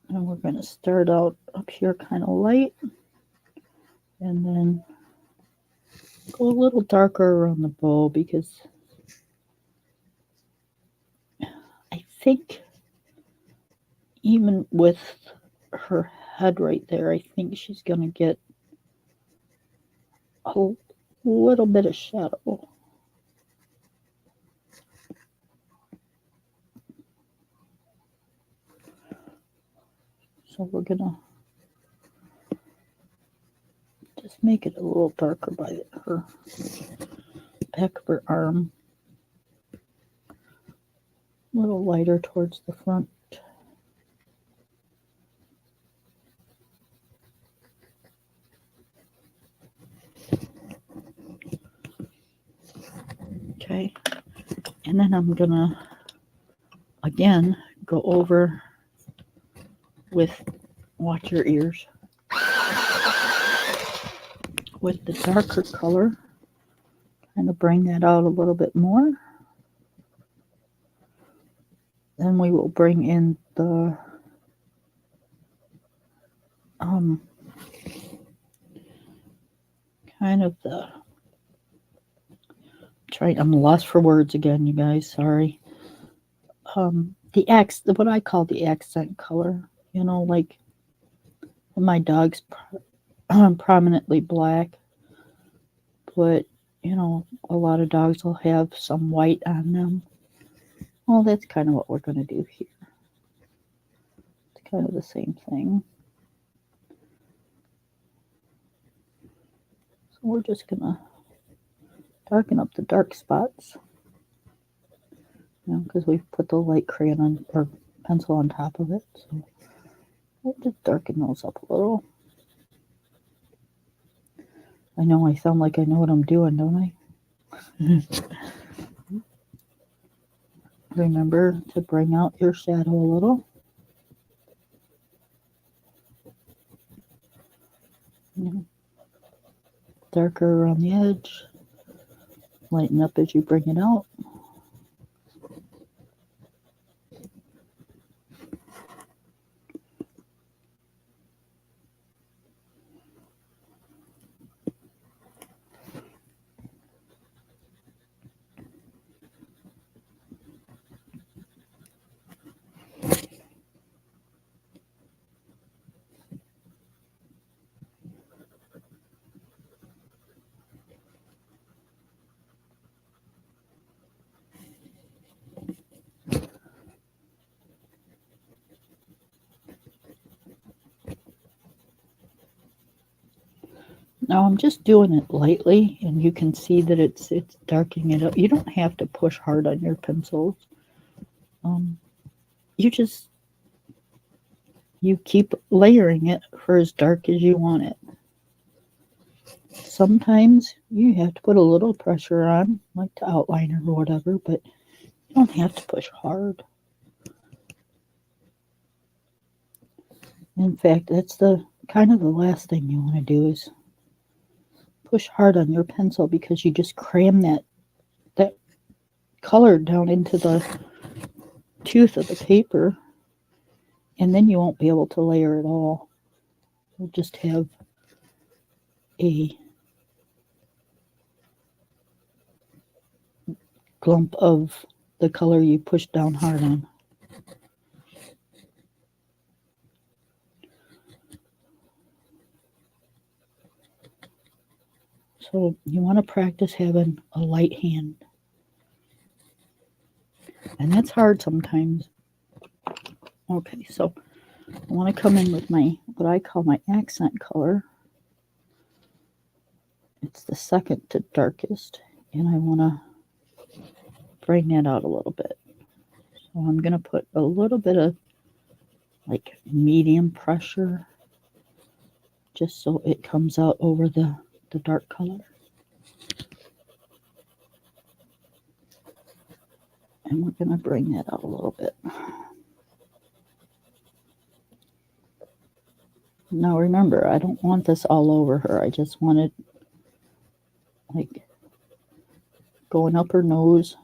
And we're going to start out up here kind of light and then go a little darker around the bow, because I think even with her head right there, I think she's going to get a little bit of shadow. So we're going to just make it a little darker by her back of her arm. A little lighter towards the front. Okay, and then I'm gonna again go over with, watch your ears, with the darker color, kind of bring that out a little bit more. Then we will bring in the kind of the, I'm lost for words again, you guys, sorry. What I call the accent color, you know, like my dog's prominently black, but you know, a lot of dogs will have some white on them. Well, that's kind of what we're going to do here. It's kind of the same thing. So we're just going to darken up the dark spots, you know, because we've put the light crayon on, or pencil on top of it. So we'll just darken those up a little. I know I sound like I know what I'm doing, don't I? Remember to bring out your shadow a little. Darker around the edge. Lighten up as you bring it out. Now I'm just doing it lightly, and you can see that it's darkening it up. You don't have to push hard on your pencils. You just keep layering it for as dark as you want it. Sometimes you have to put a little pressure on, like to outline or whatever, but you don't have to push hard. In fact, that's the kind of the last thing you want to do is push hard on your pencil, because you just cram that color down into the tooth of the paper, and then you won't be able to layer it all. You'll just have a clump of the color you pushed down hard on. So you want to practice having a light hand. And that's hard sometimes. Okay, so I want to come in with my, what I call my accent color. It's the second to darkest, and I want to bring that out a little bit. So I'm going to put a little bit of like medium pressure, just so it comes out over the dark color. And we're going to bring that out a little bit. Now remember, I don't want this all over her. I just want it like going up her nose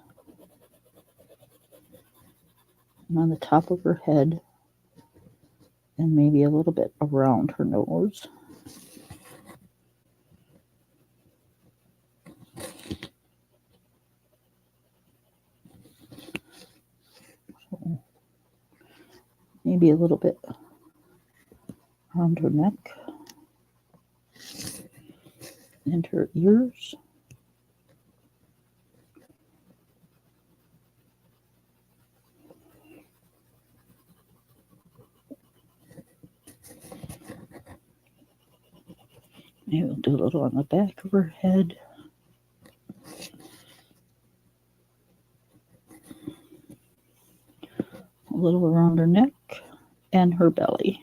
and on the top of her head, and maybe a little bit around her nose. So maybe a little bit around her neck and her ears. Maybe we'll do a little on the back of her head. A little around her neck and her belly.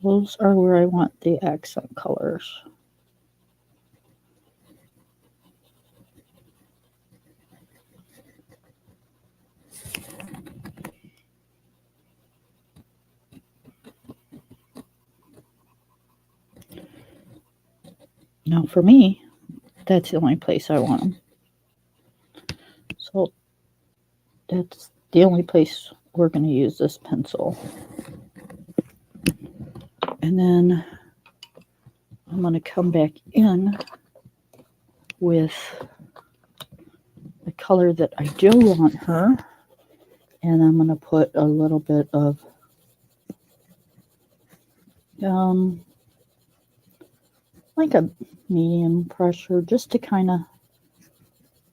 Those are where I want the accent colors. Now for me, that's the only place I want them. So that's the only place we're going to use this pencil. And then I'm going to come back in with the color that I do want her. And I'm going to put a little bit of like a medium pressure, just to kind of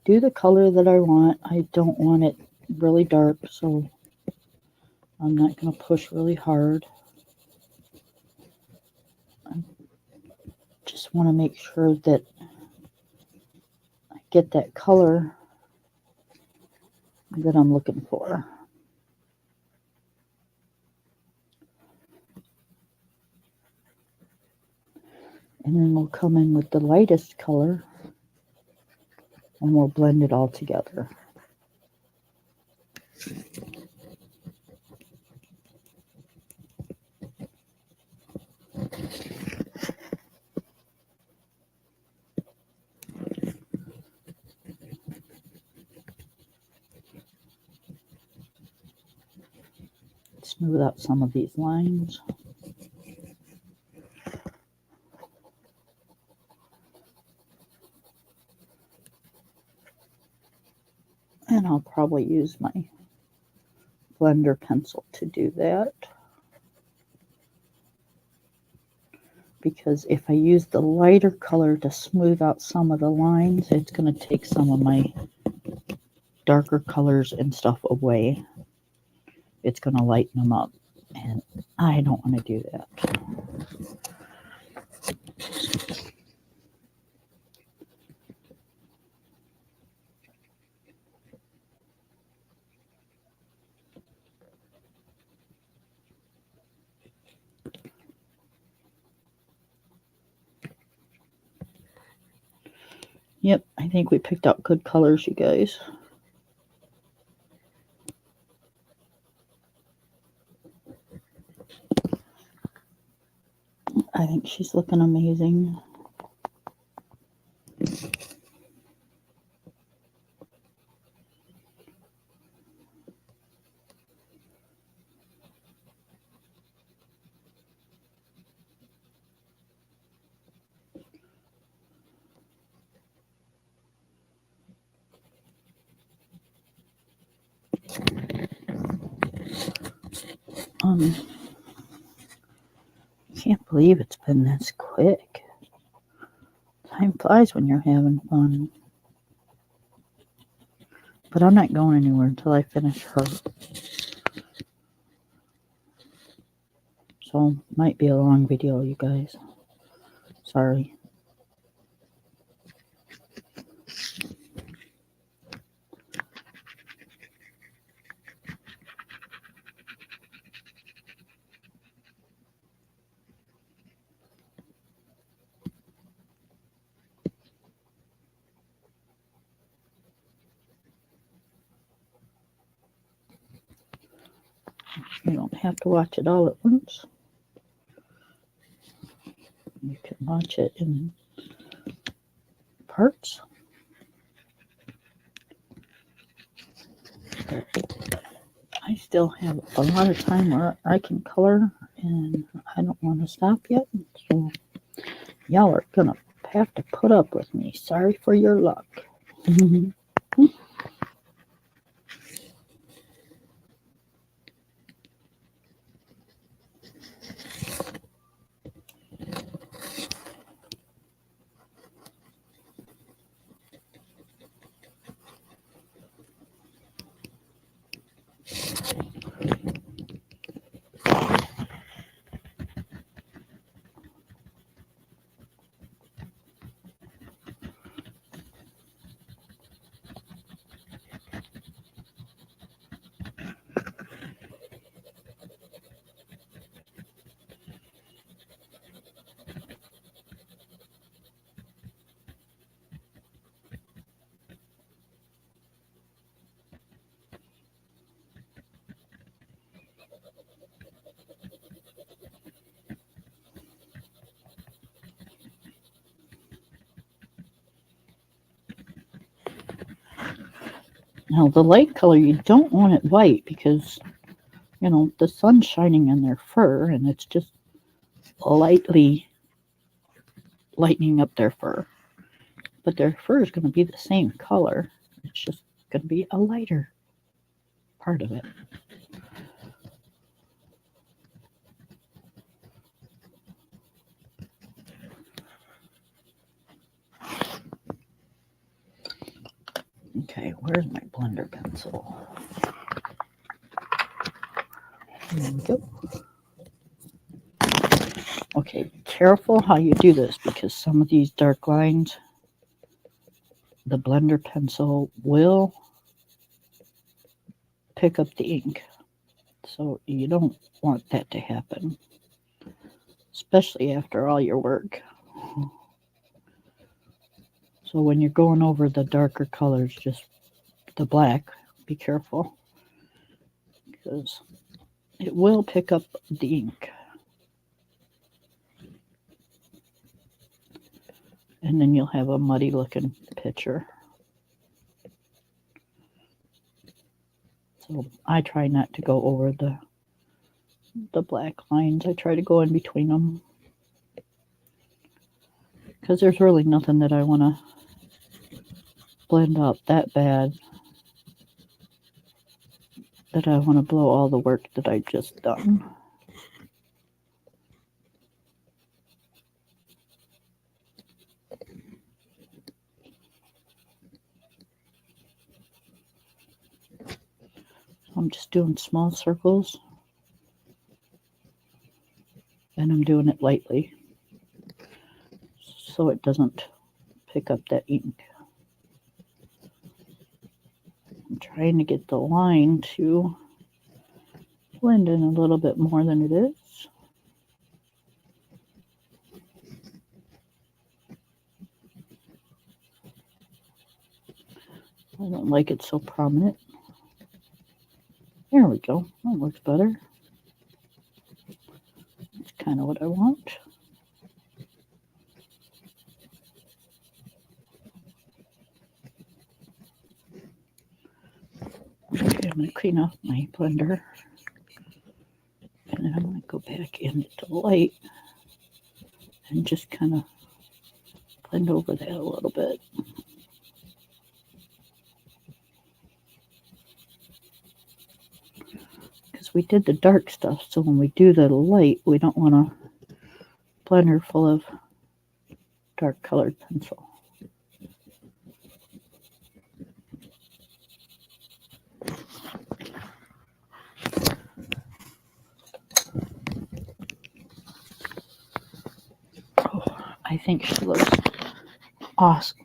do the color that I want. I don't want it really dark, so I'm not going to push really hard. I just want to make sure that I get that color that I'm looking for. And then we'll come in with the lightest color and we'll blend it all together. Smooth out some of these lines. And I'll probably use my blender pencil to do that, because if I use the lighter color to smooth out some of the lines, it's going to take some of my darker colors and stuff away. It's going to lighten them up, and I don't want to do that. Yep, I think we picked out good colors, you guys. I think she's looking amazing. Can't believe it's been this quick. Time flies when you're having fun. But I'm not going anywhere until I finish her. So, might be a long video, you guys. Sorry. You don't have to watch it all at once. You can watch it in parts. I still have a lot of time where I can color, and I don't want to stop yet. So y'all are gonna have to put up with me. Sorry for your luck. Now the light color, you don't want it white because, you know, the sun's shining in their fur and it's just lightly lightening up their fur. But their fur is going to be the same color. It's just going to be a lighter part of it. Okay, where's my blender pencil? There we go. Okay, be careful how you do this because some of these dark lines, the blender pencil will pick up the ink. So you don't want that to happen, especially after all your work. So when you're going over the darker colors, just the black, be careful because it will pick up the ink. And then you'll have a muddy looking picture. So I try not to go over the black lines. I try to go in between them because there's really nothing that I want to blend up that bad that I want to blow all the work that I just done. I'm just doing small circles and I'm doing it lightly so it doesn't pick up that ink. I'm trying to get the line to blend in a little bit more than it is. I don't like it so prominent. There we go. That looks better. That's kind of what I want. Okay, I'm going to clean off my blender. And then I'm going to go back into the light and just kind of blend over that a little bit. Because we did the dark stuff, so when we do the light, we don't want a blender full of dark colored pencil. Oh, I think she looks awesome.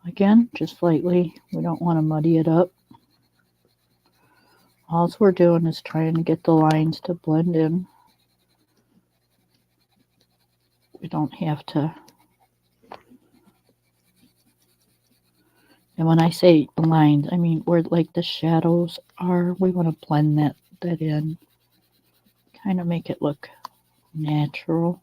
Again, just lightly. We don't want to muddy it up. All we're doing is trying to get the lines to blend in. We don't have to. And when I say lines, I mean where like the shadows are. We want to blend that in. Kind of make it look natural.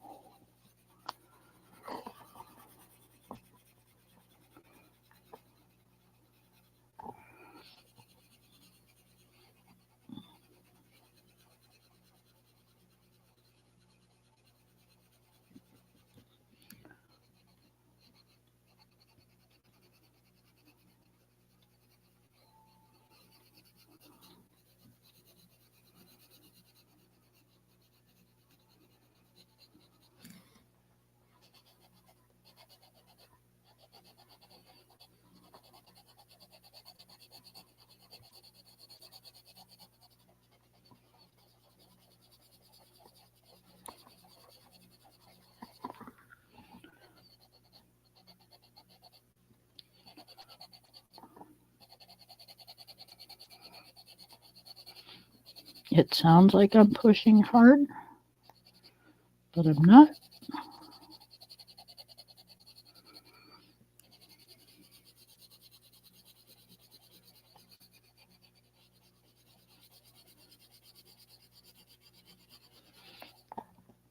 It sounds like I'm pushing hard, but I'm not.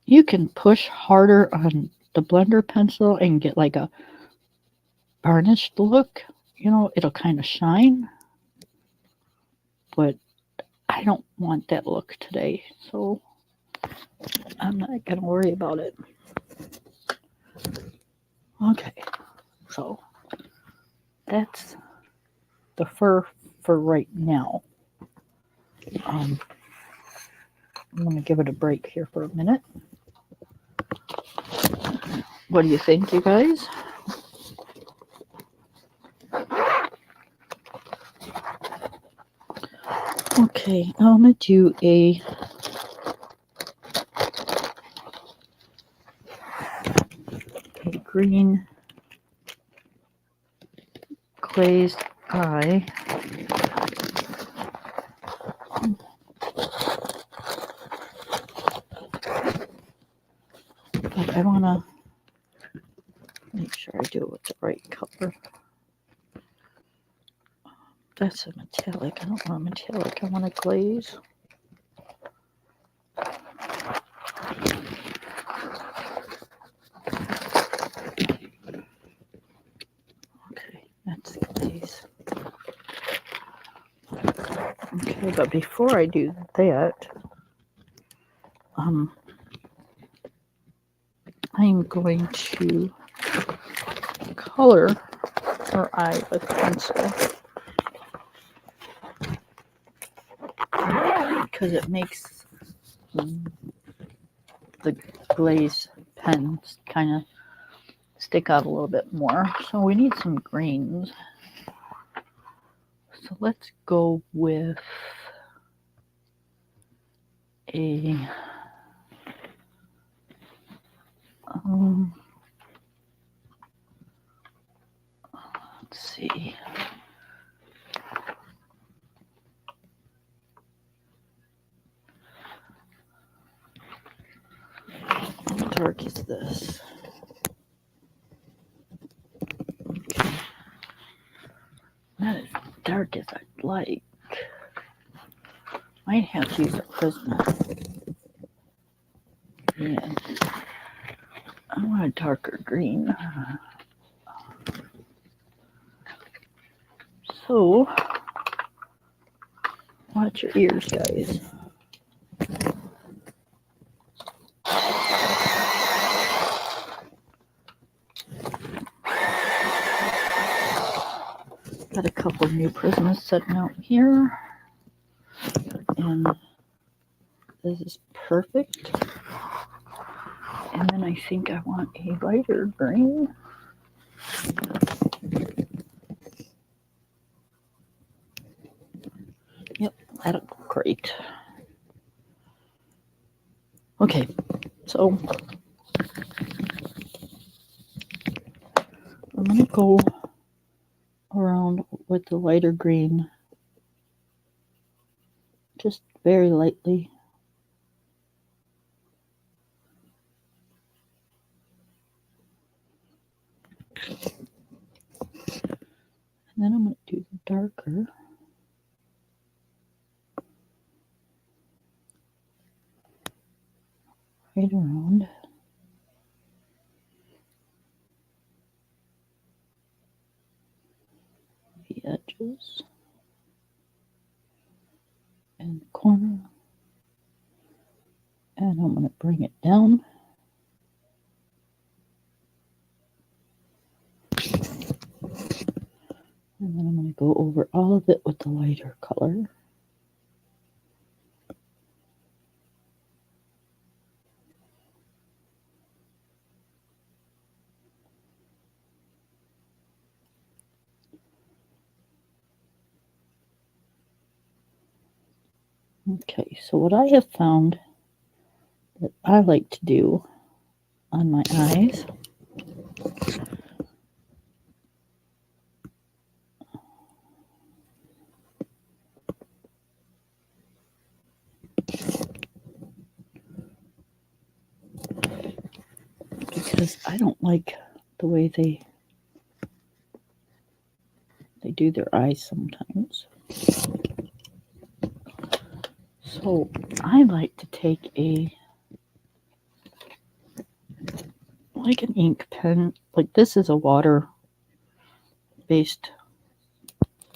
You can push harder on the blender pencil and get like a varnished look. You know, it'll kind of shine, but I don't want that look today, so I'm not going to worry about it. Okay, so that's the fur for right now. I'm going to give it a break here for a minute. What do you think, you guys? Okay, I'm going to do a green glazed eye. But I want to make sure I do it with the right color. That's a metallic. I don't want a metallic. I want a glaze. Okay, that's glaze. Okay, but before I do that, I'm going to color her eye with pencil because it makes the glaze pens kind of stick out a little bit more. So we need some greens. So let's go with a let's see. Dark is this? Not as dark as I'd like. Might have to use a Prisma. Yeah. I want a darker green. So, watch your ears, guys. Got a couple new Prismas sitting out here. And this is perfect. And then I think I want a lighter green. Yep, that'll go great. Okay, so I'm going to go around with the lighter green just very lightly. And then I'm going to do the darker. Right around. The edges. And the corner. And I'm going to bring it down. And then I'm going to go over all of it with the lighter color. Okay, so what I have found that I like to do on my eyes because I don't like the way they do their eyes sometimes. So I like to take like an ink pen. Like this is a water based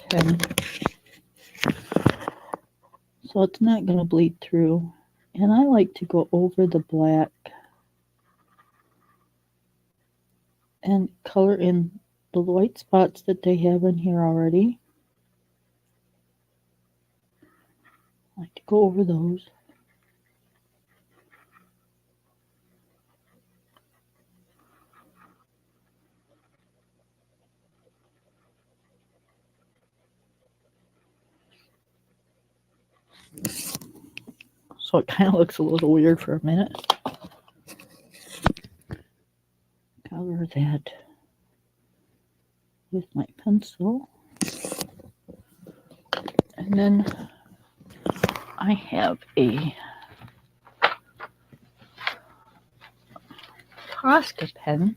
pen. So it's not going to bleed through. And I like to go over the black and color in the white spots that they have in here already. I like to go over those. So it kind of looks a little weird for a minute. Cover that with my pencil. And then I have a Posca pen.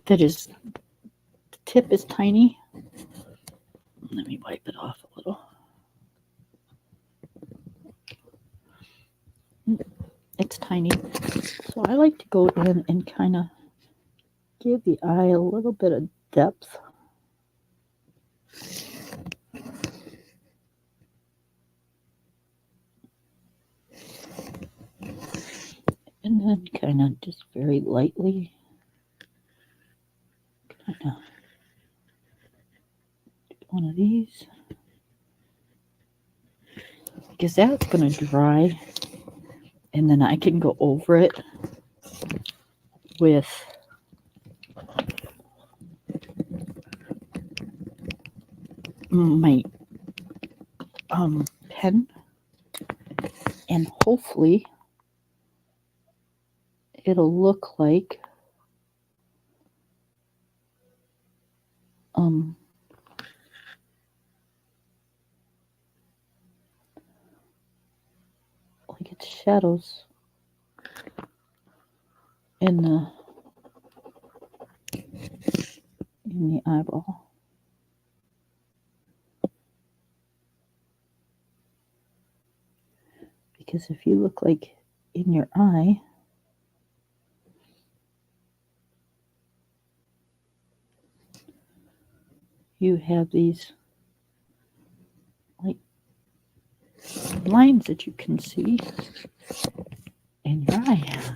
That is, the tip is tiny. Let me wipe it off a little. It's tiny. So I like to go in and kind of give the eye a little bit of depth. And then kind of just very lightly kind of do one of these. Because that's going to dry. And then I can go over it with my pen. And hopefully it'll look like shadows in the eyeball. Because if you look like in your eye, you have these like lines that you can see in your eye.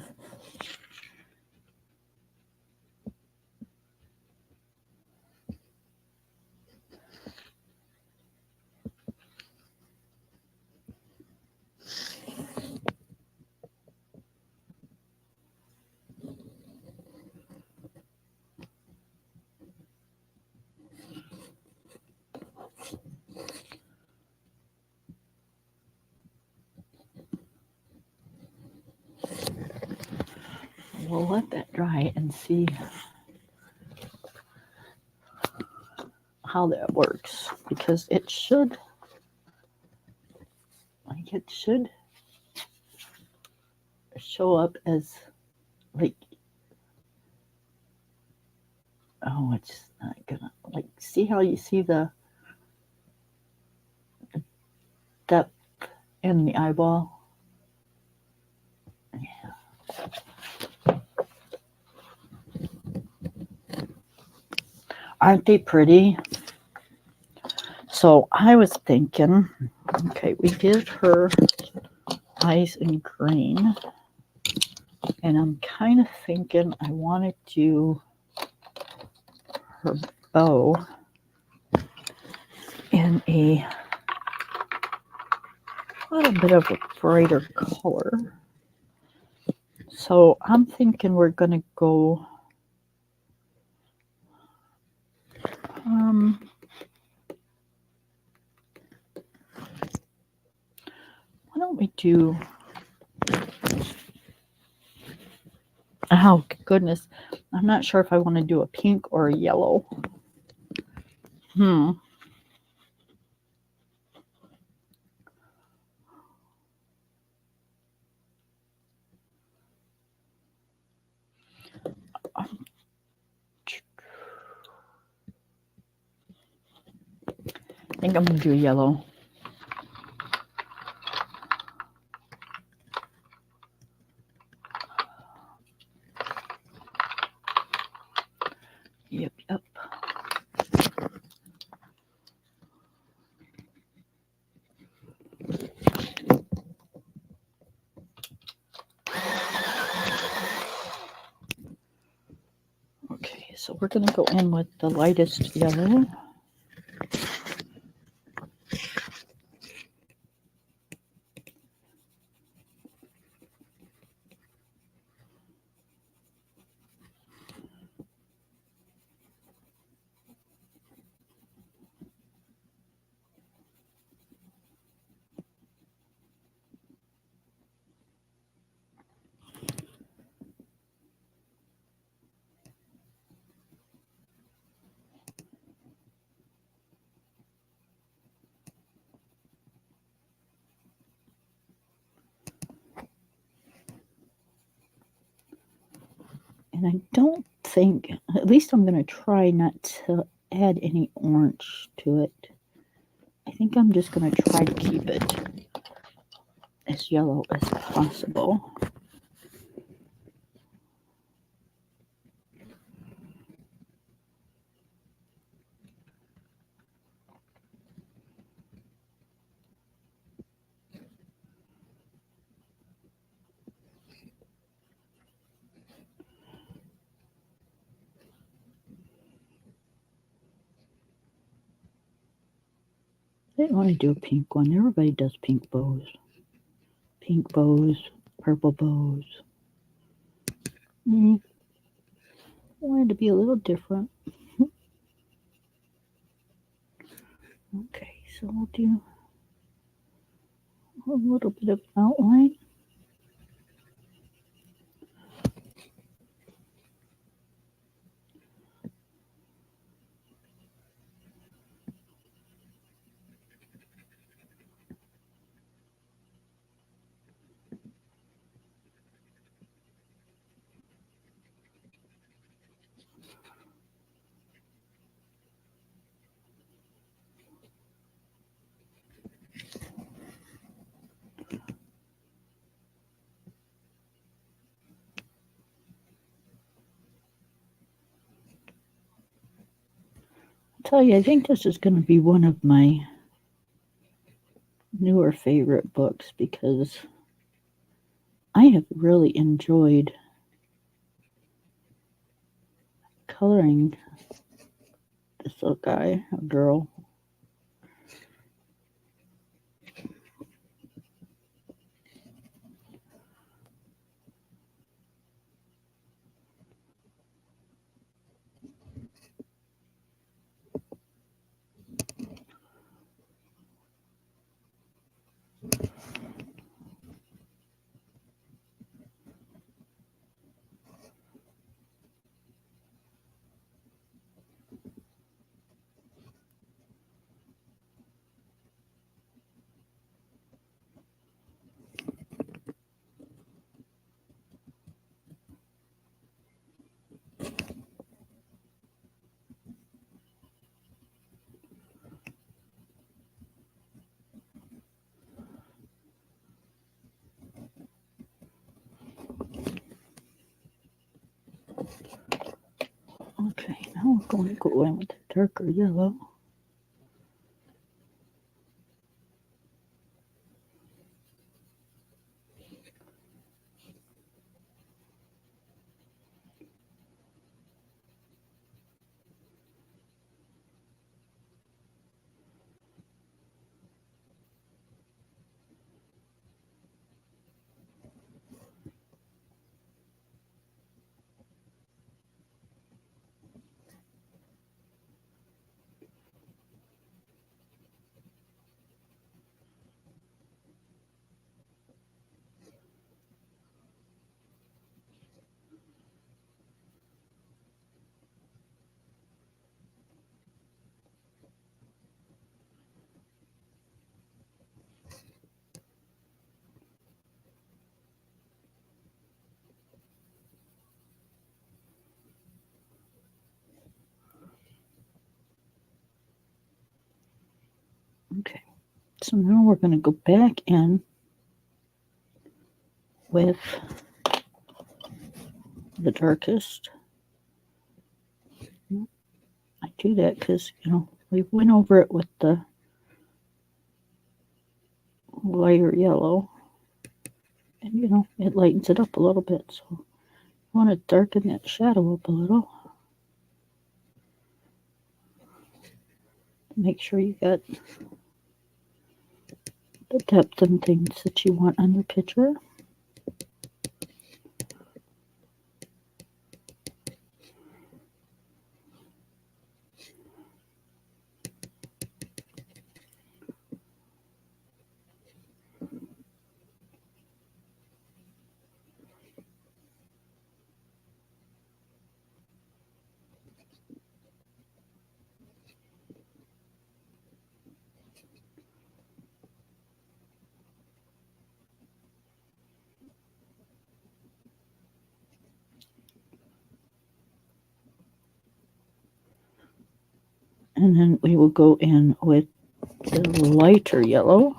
We'll let that dry and see how that works, because it should show up as like, oh, it's not gonna, like, see how you see the depth in the eyeball? Yeah. Aren't they pretty? So I was thinking, okay, we did her eyes in green, and I'm kind of thinking I want to do her bow in a little bit of a brighter color. So I'm thinking we're going to go why don't we do, oh goodness, I'm not sure if I want to do a pink or a yellow. I think I'm going to do yellow. Yep. Okay, so we're going to go in with the lightest yellow. And I don't think, at least I'm going to try not to add any orange to it. I think I'm just going to try to keep it as yellow as possible. I didn't want to do a pink one. Everybody does pink bows. Pink bows, purple bows. I wanted to be a little different. Okay, so we'll do a little bit of outline. tell you, I think this is going to be one of my newer favorite books because I have really enjoyed coloring this little guy, a girl. Okay, now we're going to go in with the darker yellow. Okay, so now we're going to go back in with the darkest. I do that because, we went over it with the lighter yellow. And, it lightens it up a little bit. So you want to darken that shadow up a little. Make sure you got the depth and things that you want on your picture. And then we will go in with the lighter yellow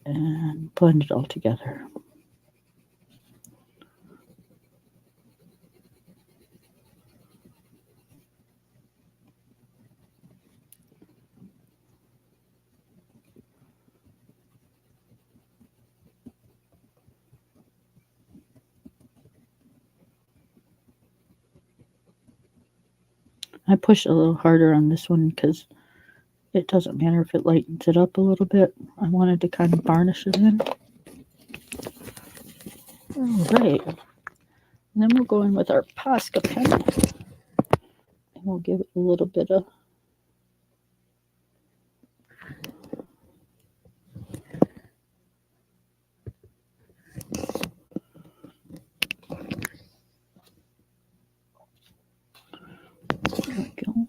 and blend it all together. I push a little harder on this one because it doesn't matter if it lightens it up a little bit. I wanted to kind of varnish it in. All right. And then we'll go in with our Posca pen. And we'll give it a little bit of there we go.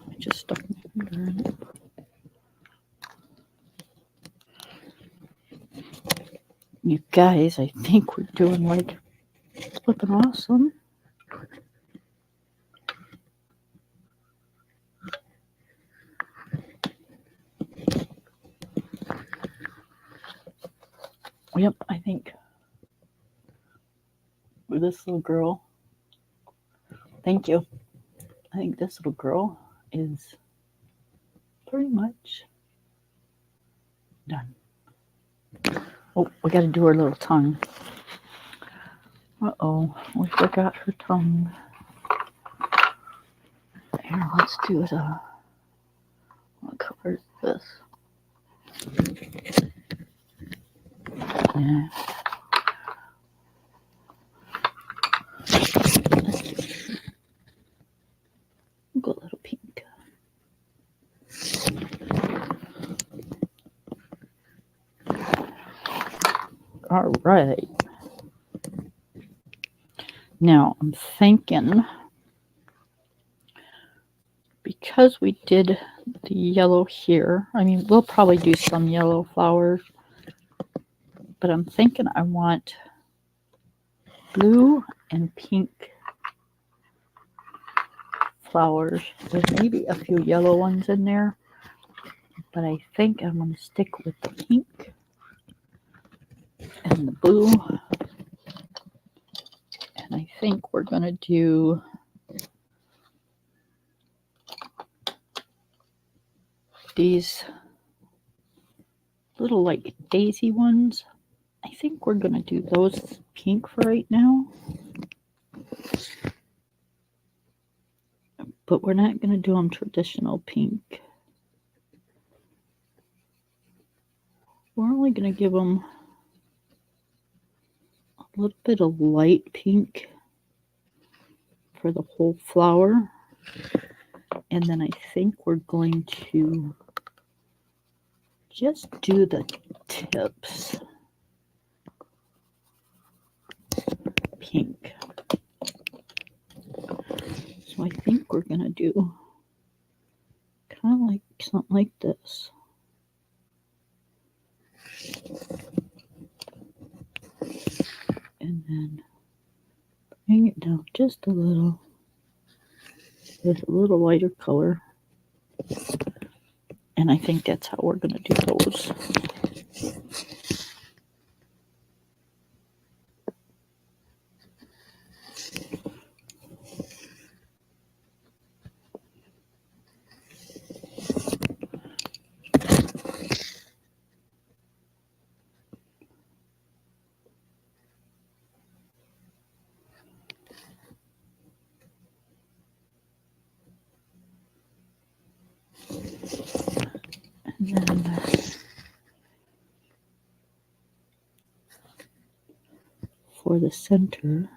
I just stuck my finger in it. You guys, I think we're doing like flipping awesome. Yep, I think for this little girl. Thank you. I think this little girl is pretty much done. Oh, we got to do her little tongue. Uh-oh, we forgot her tongue. Here, let's do it. What color is this? Yeah. Go a little pink. All right. Now I'm thinking, because we did the yellow here, I mean, we'll probably do some yellow flowers, but I'm thinking I want blue and pink flowers with maybe a few yellow ones in there, but I think I'm going to stick with the pink and the blue, and I think we're going to do these little like daisy ones. I think we're going to do those pink for right now, but we're not going to do them traditional pink. We're only going to give them a little bit of light pink for the whole flower, and then I think we're going to just do the tips pink. So I think we're going to do kind of like something like this. And then bring it down just a little with a little lighter color. And I think that's how we're going to do those. And then for the center,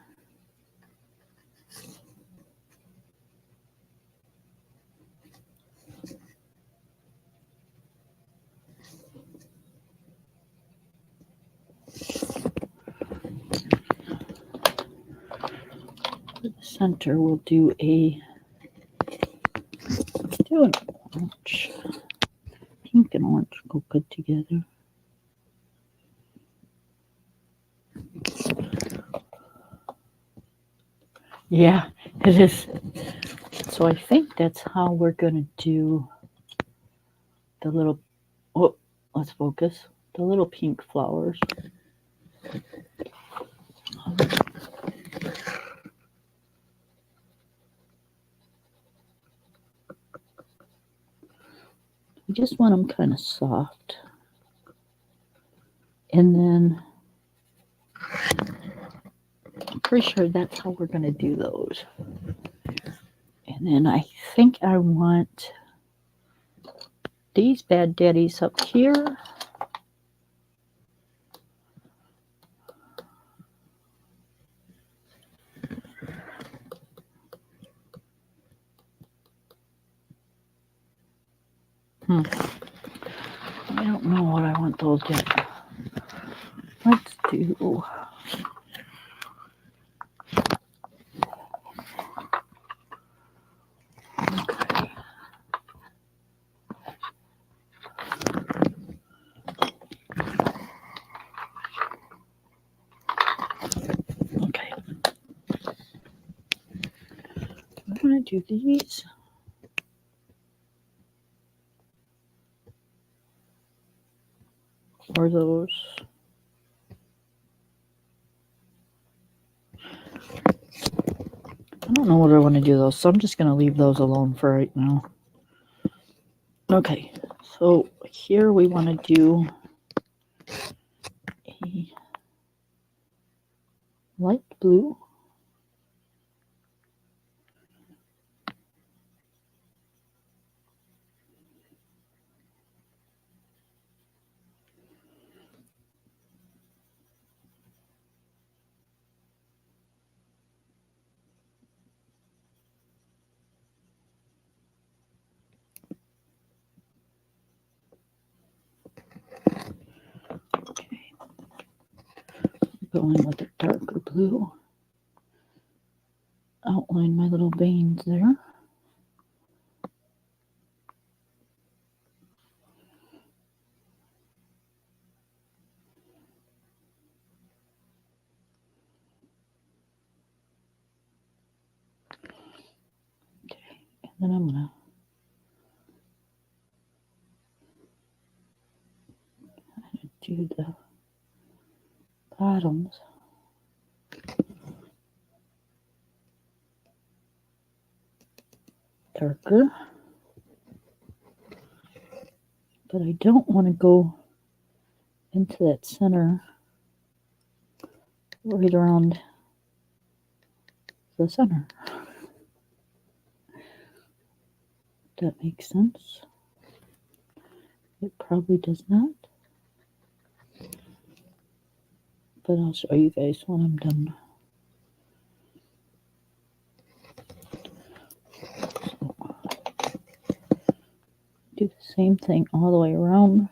we'll do an orange. Pink and orange go good together. Yeah, it is. So I think that's how we're going to do the little, oh, let's focus, the little pink flowers. I just want them kind of soft. And then I'm pretty sure that's how we're going to do those. And then I think I want these bad daddies up here. I don't know what I want those yet. Let's do... Okay. Okay. I'm going to do these. Or those. don't know what I want to do those, so I'm just going to leave those alone for right now. Okay, so here we want to do a light blue. Okay, go in with a darker blue. Outline my little veins there. Okay, and then I'm going to do the bottoms. Darker. But I don't want to go into that center right around the center. That makes sense. It probably does not. But I'll show you guys when I'm done. So, do the same thing all the way around.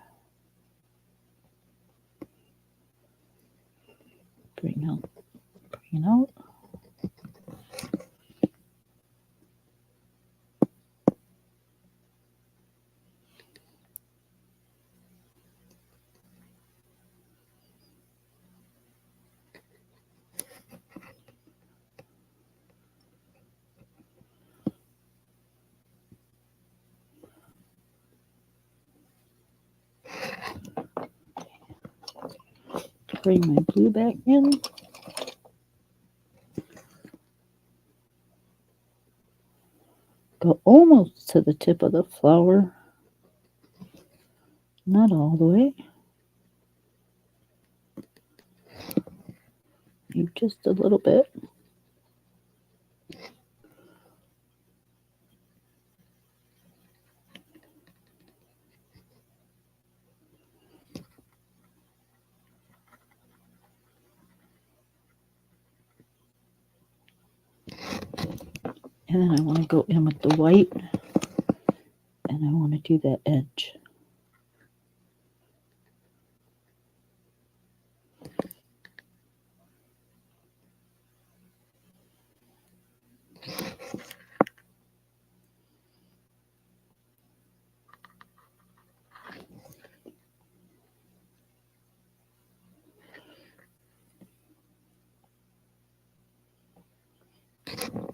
Bring out. Bring my blue back in. Go almost to the tip of the flower. Not all the way. Maybe just a little bit. And then I want to go in with the white, and I want to do that edge.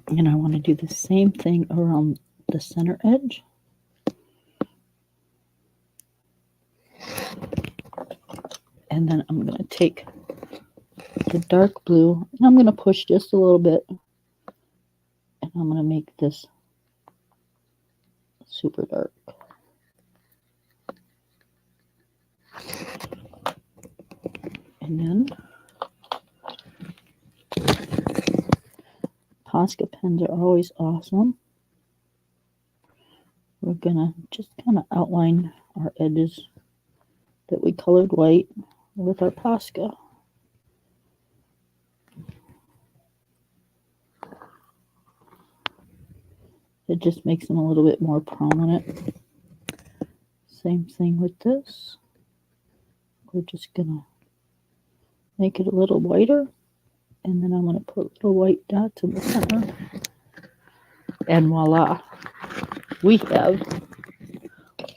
And I want to do the same thing around the center edge. And then I'm going to take the dark blue, and I'm going to push just a little bit. And I'm going to make this super dark. And then Posca pens are always awesome. We're going to just kind of outline our edges that we colored white with our Posca. It just makes them a little bit more prominent. Same thing with this. We're just going to make it a little whiter. And then I'm going to put little white dots in the center. And voila, we have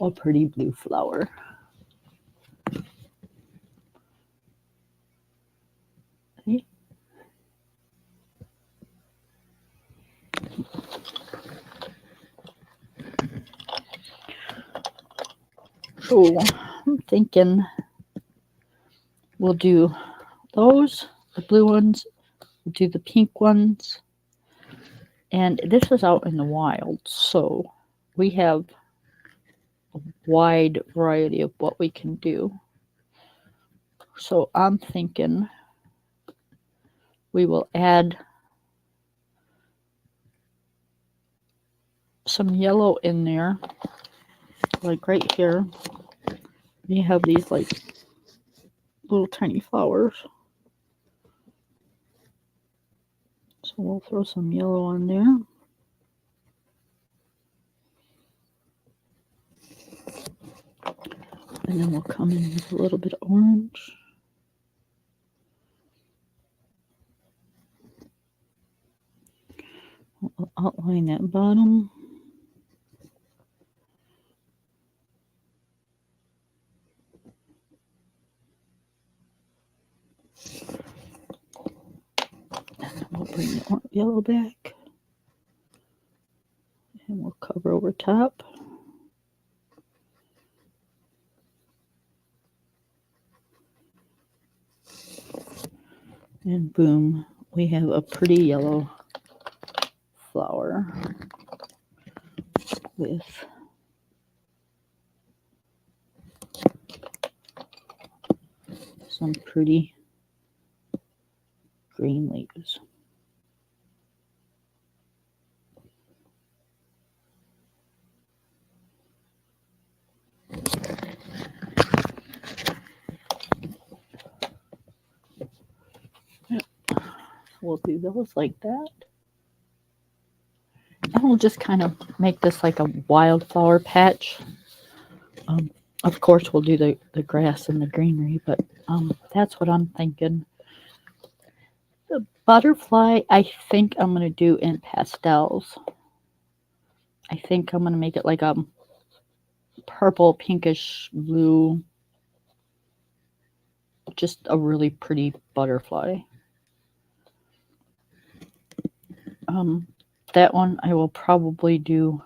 a pretty blue flower. Okay. So I'm thinking we'll do those, the blue ones, we'll do the pink ones, And this is out in the wild, so we have a wide variety of what we can do. So I'm thinking we will add some yellow in there, like right here. You have these like little tiny flowers. So we'll throw some yellow on there. And then we'll come in with a little bit of orange. We'll outline that bottom. And then we'll bring the yellow back. And we'll cover over top. And boom, we have a pretty yellow flower with some pretty green leaves. Yep. We'll do those like that. And we'll just kind of make this like a wildflower patch. Of course, we'll do the grass and the greenery, but that's what I'm thinking. The butterfly, I think I'm going to do in pastels. I think I'm going to make it like a purple, pinkish blue. Just a really pretty butterfly. That one I will probably do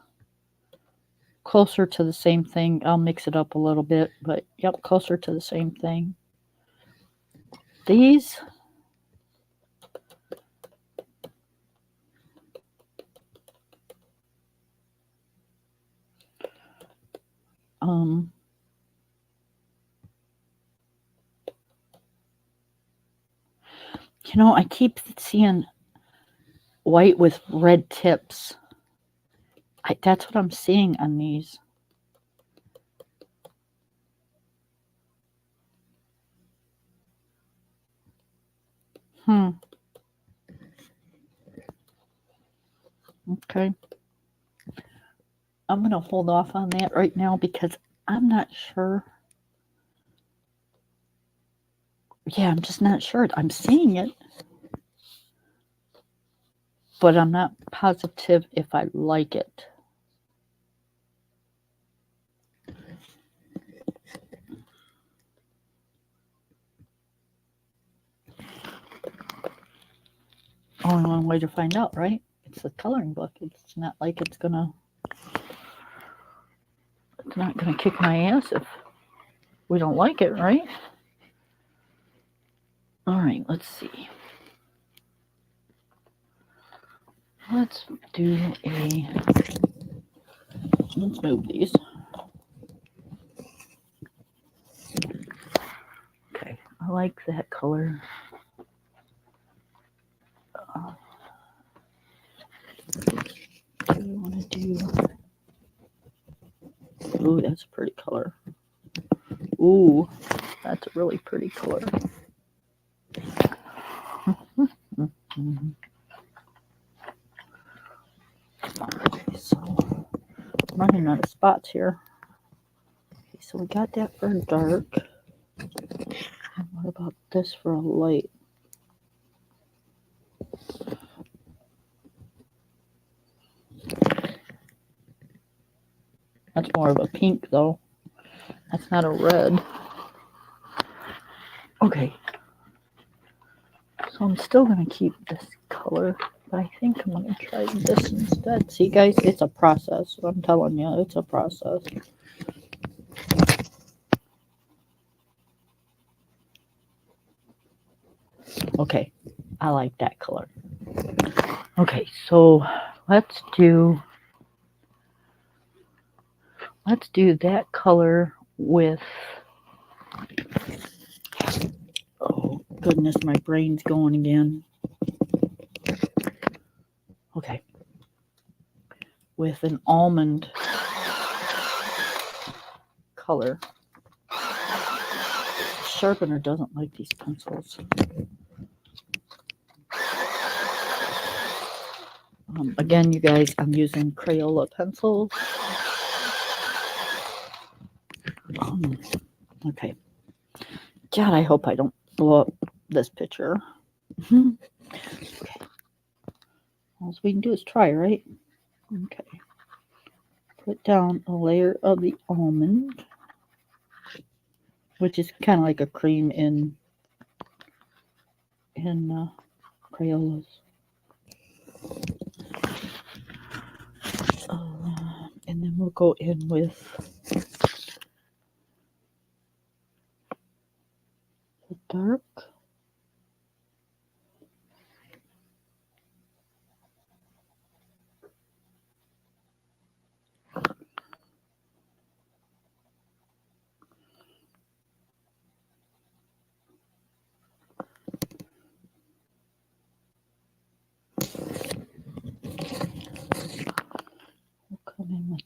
closer to the same thing. I'll mix it up a little bit, but yep, closer to the same thing. These, I keep seeing white with red tips. That's what I'm seeing on these. Okay. I'm going to hold off on that right now because I'm not sure. Yeah, I'm just not sure. I'm seeing it, but I'm not positive if I like it. Only one way to find out, right? It's a coloring book. It's not like it's not gonna kick my ass if we don't like it, right? All right, let's see. Let's move these. Okay, I like that color. Do we want to do? Ooh, that's a pretty color. Ooh, that's a really pretty color. Okay, so I'm running out of spots here. Okay, so we got that for dark. And what about this for a light? That's more of a pink, though. That's not a red. Okay. So I'm still going to keep this color, but I think I'm going to try this instead. See, guys, it's a process. I'm telling you, it's a process. Okay, I like that color. Okay, so let's do that color with, oh goodness, my brain's going again. Okay. With an almond color. The sharpener doesn't like these pencils. Again, you guys, I'm using Crayola pencils. Okay. God, I hope I don't blow up this picture. Okay. All we can do is try, right? Okay. Put down a layer of the almond, which is kind of like a cream in Crayolas. And then we'll go in with the dark. We'll come in with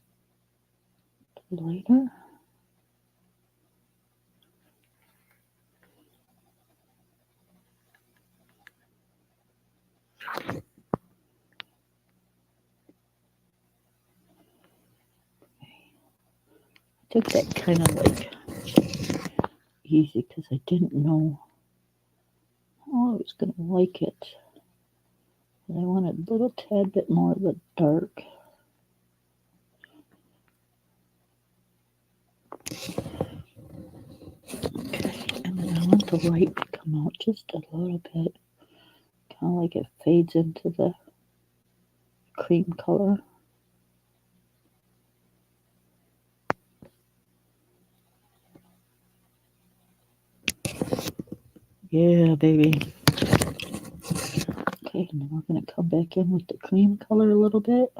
the lighter. I took that kind of like easy because I didn't know how I was going to like it. And I wanted a little tad bit more of the dark. Okay, and then I want the light to come out just a little bit. Kind of like it fades into the cream color. Yeah, baby. Okay, and then we're going to come back in with the cream color a little bit.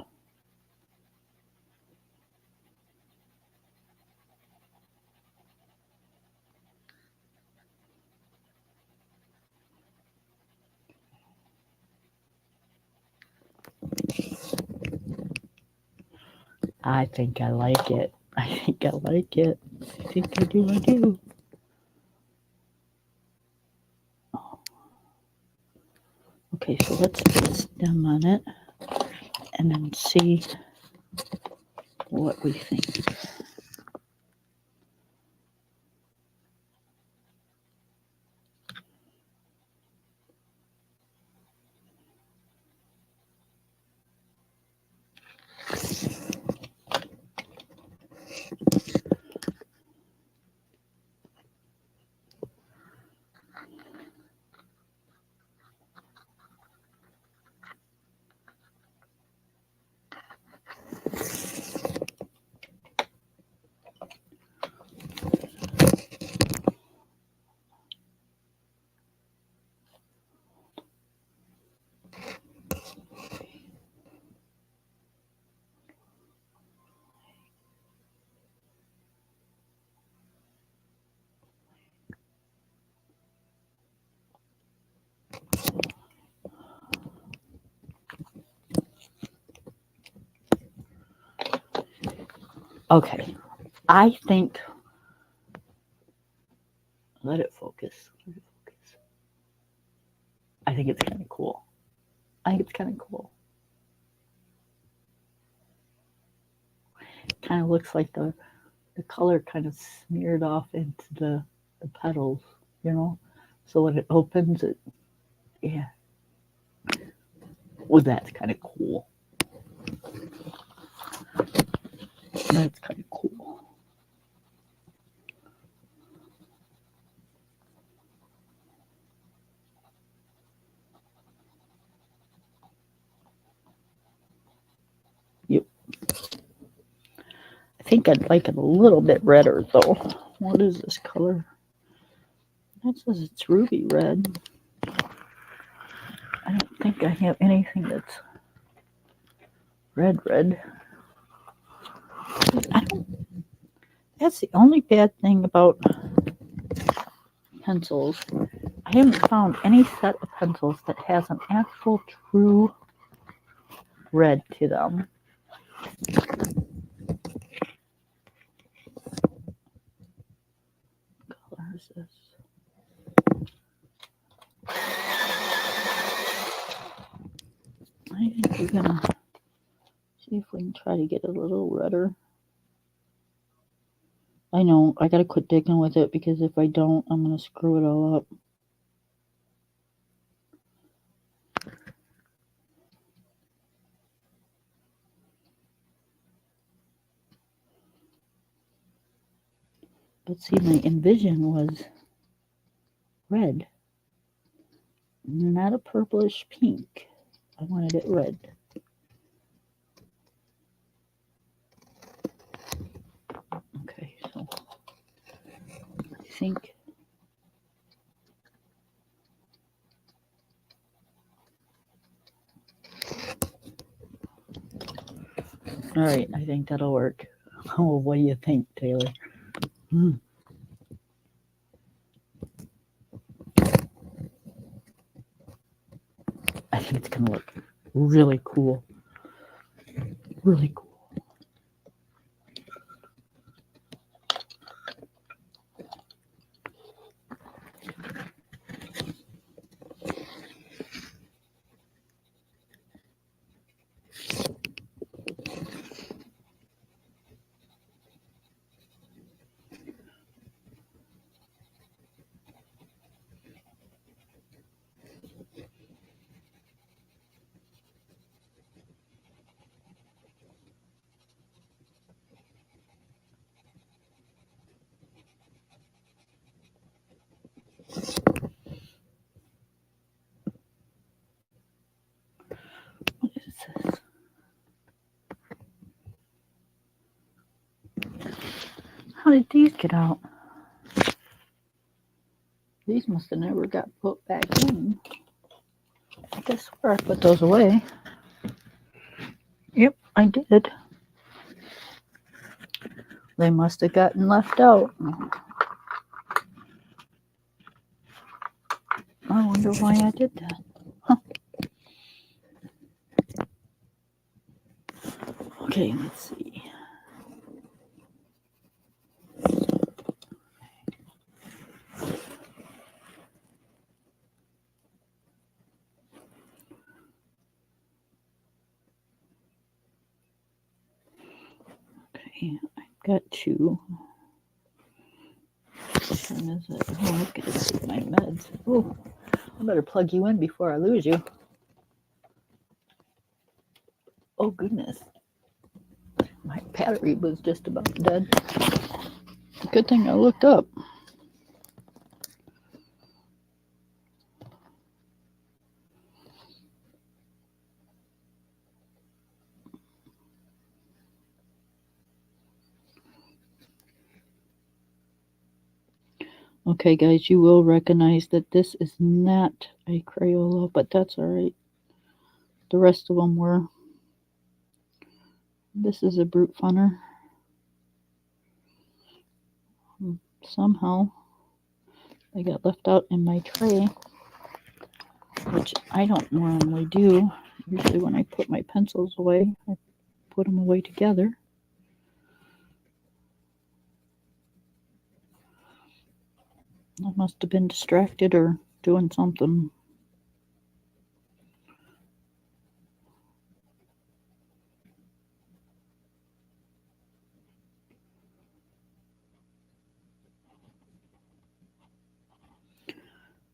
I think I like it. I think I like it. I think I do. Oh. Okay, so let's put a stem on it and then see what we think. Okay, I think, let it focus. I think it's kind of cool. Kind of looks like the color kind of smeared off into the petals, you know? So when it opens, it, yeah. Well, that's kind of cool. That's kind of cool. Yep. I think I'd like it a little bit redder, though. What is this color? That says it's ruby red. I don't think I have anything that's red. That's the only bad thing about pencils. I haven't found any set of pencils that has an actual true red to them. What color is this? I think we're gonna see if we can try to get a little redder. I know, I gotta quit digging with it because if I don't, I'm gonna screw it all up. But see, my envision was red, not a purplish pink. I wanted it red. Okay, so I think all right, I think that'll work. Oh, what do you think, Taylor? I think it's gonna look really cool. Really cool. What is this? How did these get out? These must have never got put back in. I guess where I put those away. Yep, I did. They must have gotten left out. I wonder why I did that. Huh. Okay, let's see. Okay, I've got two. Which one is it? Oh, I've got to take my meds. Oh, I better plug you in before I lose you. Oh, goodness. My battery was just about dead. Good thing I looked up. Okay, guys, you will recognize that this is not a Crayola, but that's all right. The rest of them were. This is a Brute Funner. Somehow, they got left out in my tray, which I don't normally do. Usually when I put my pencils away, I put them away together. I must have been distracted or doing something.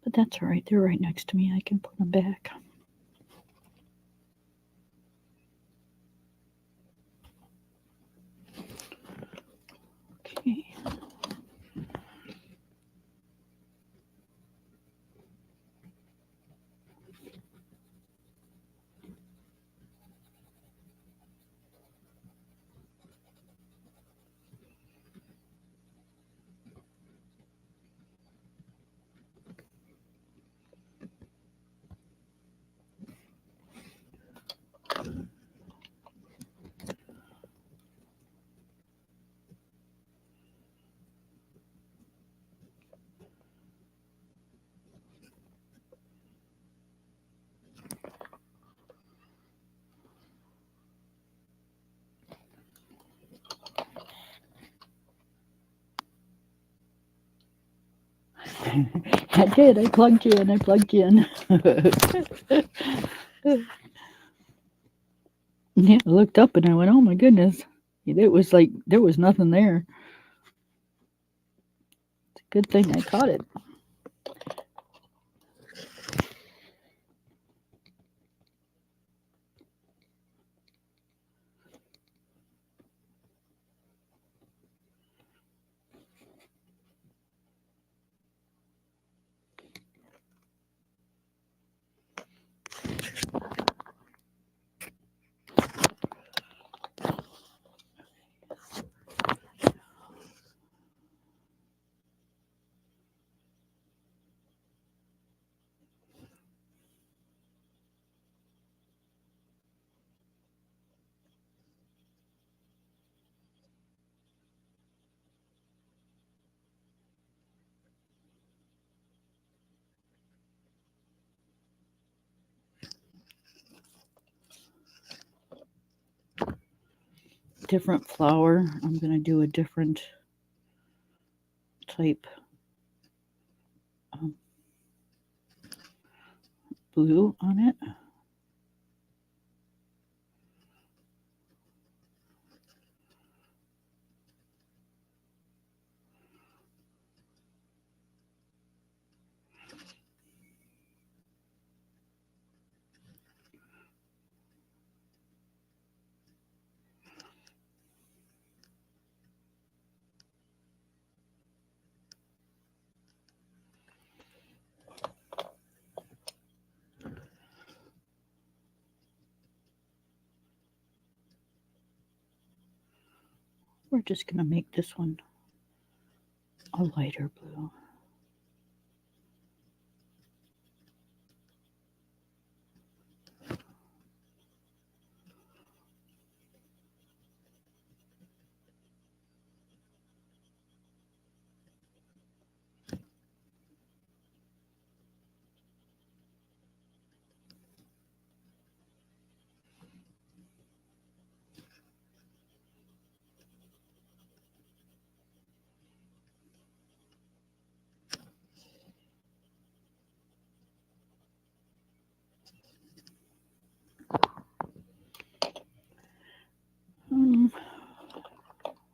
But that's all right. They're right next to me. I can put them back. Okay. I did. I plugged you in. Yeah, I looked up and I went, oh my goodness. It was like there was nothing there. It's a good thing I caught it. Different flower. I'm going to do a different type blue on it. We're just going to make this one a lighter blue.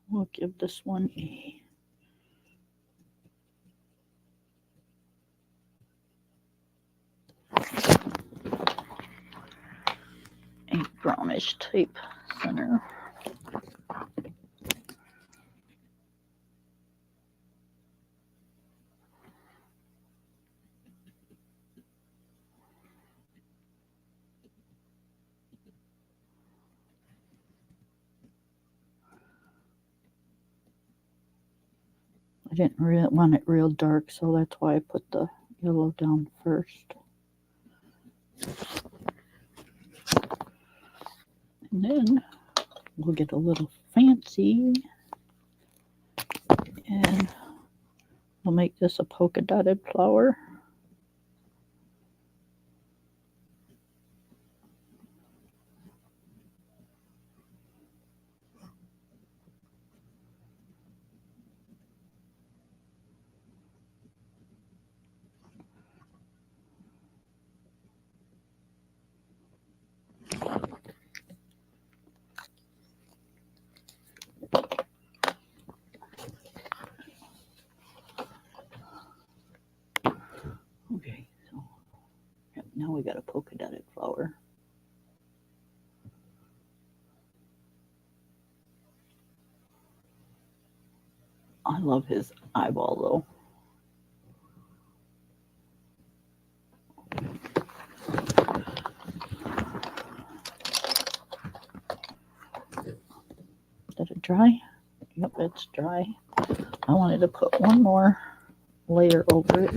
We'll give this one a brownish type center. I didn't really want it real dark, so that's why I put the yellow down first. And then we'll get a little fancy and we'll make this a polka dotted flower. Okay, so now we got a polka dotted flower. I love his eyeball though. Is it dry? Yep, it's dry. I wanted to put one more layer over it.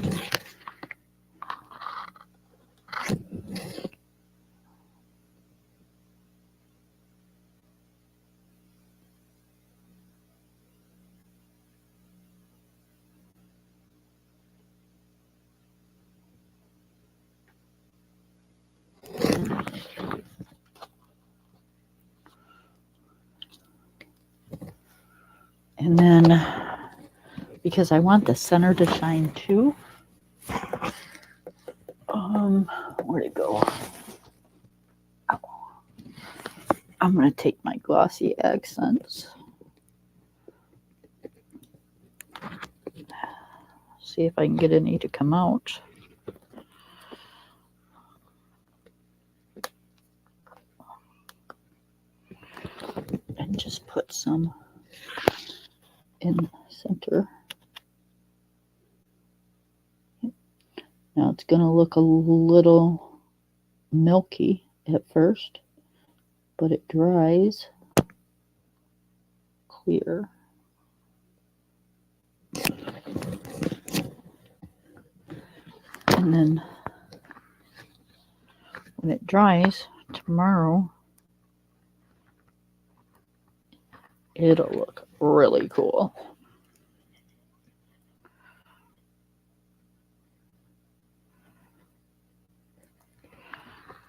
And then, because I want the center to shine too, to go. Ow. I'm going to take my glossy accents. See if I can get any to come out. And just put some in the center. Now it's going to look a little milky at first, but it dries clear. And then when it dries tomorrow, it'll look really cool.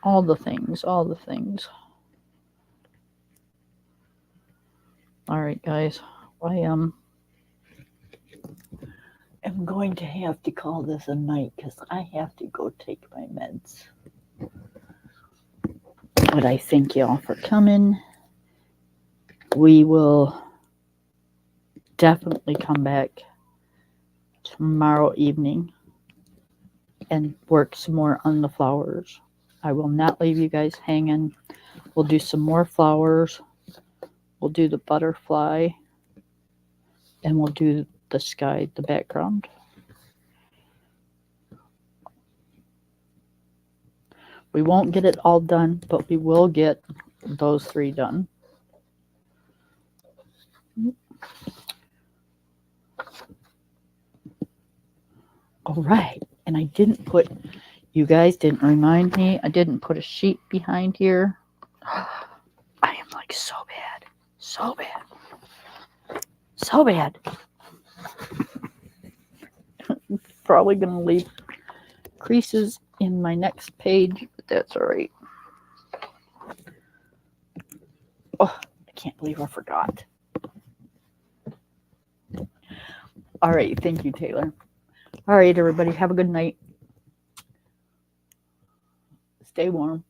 All the things, all the things. All right, guys, I am going to have to call this a night because I have to go take my meds. But I thank y'all for coming. We will definitely come back tomorrow evening and work some more on the flowers. I will not leave you guys hanging. We'll do some more flowers. We'll do the butterfly. And we'll do the sky, the background. We won't get it all done, but we will get those 3 done. All right. And I didn't put, you guys didn't remind me, I didn't put a sheet behind here. I am like so bad. So bad. So bad. Probably going to leave creases in my next page, but that's all right. Oh, I can't believe I forgot. All right. Thank you, Taylor. All right, everybody. Have a good night. Stay warm.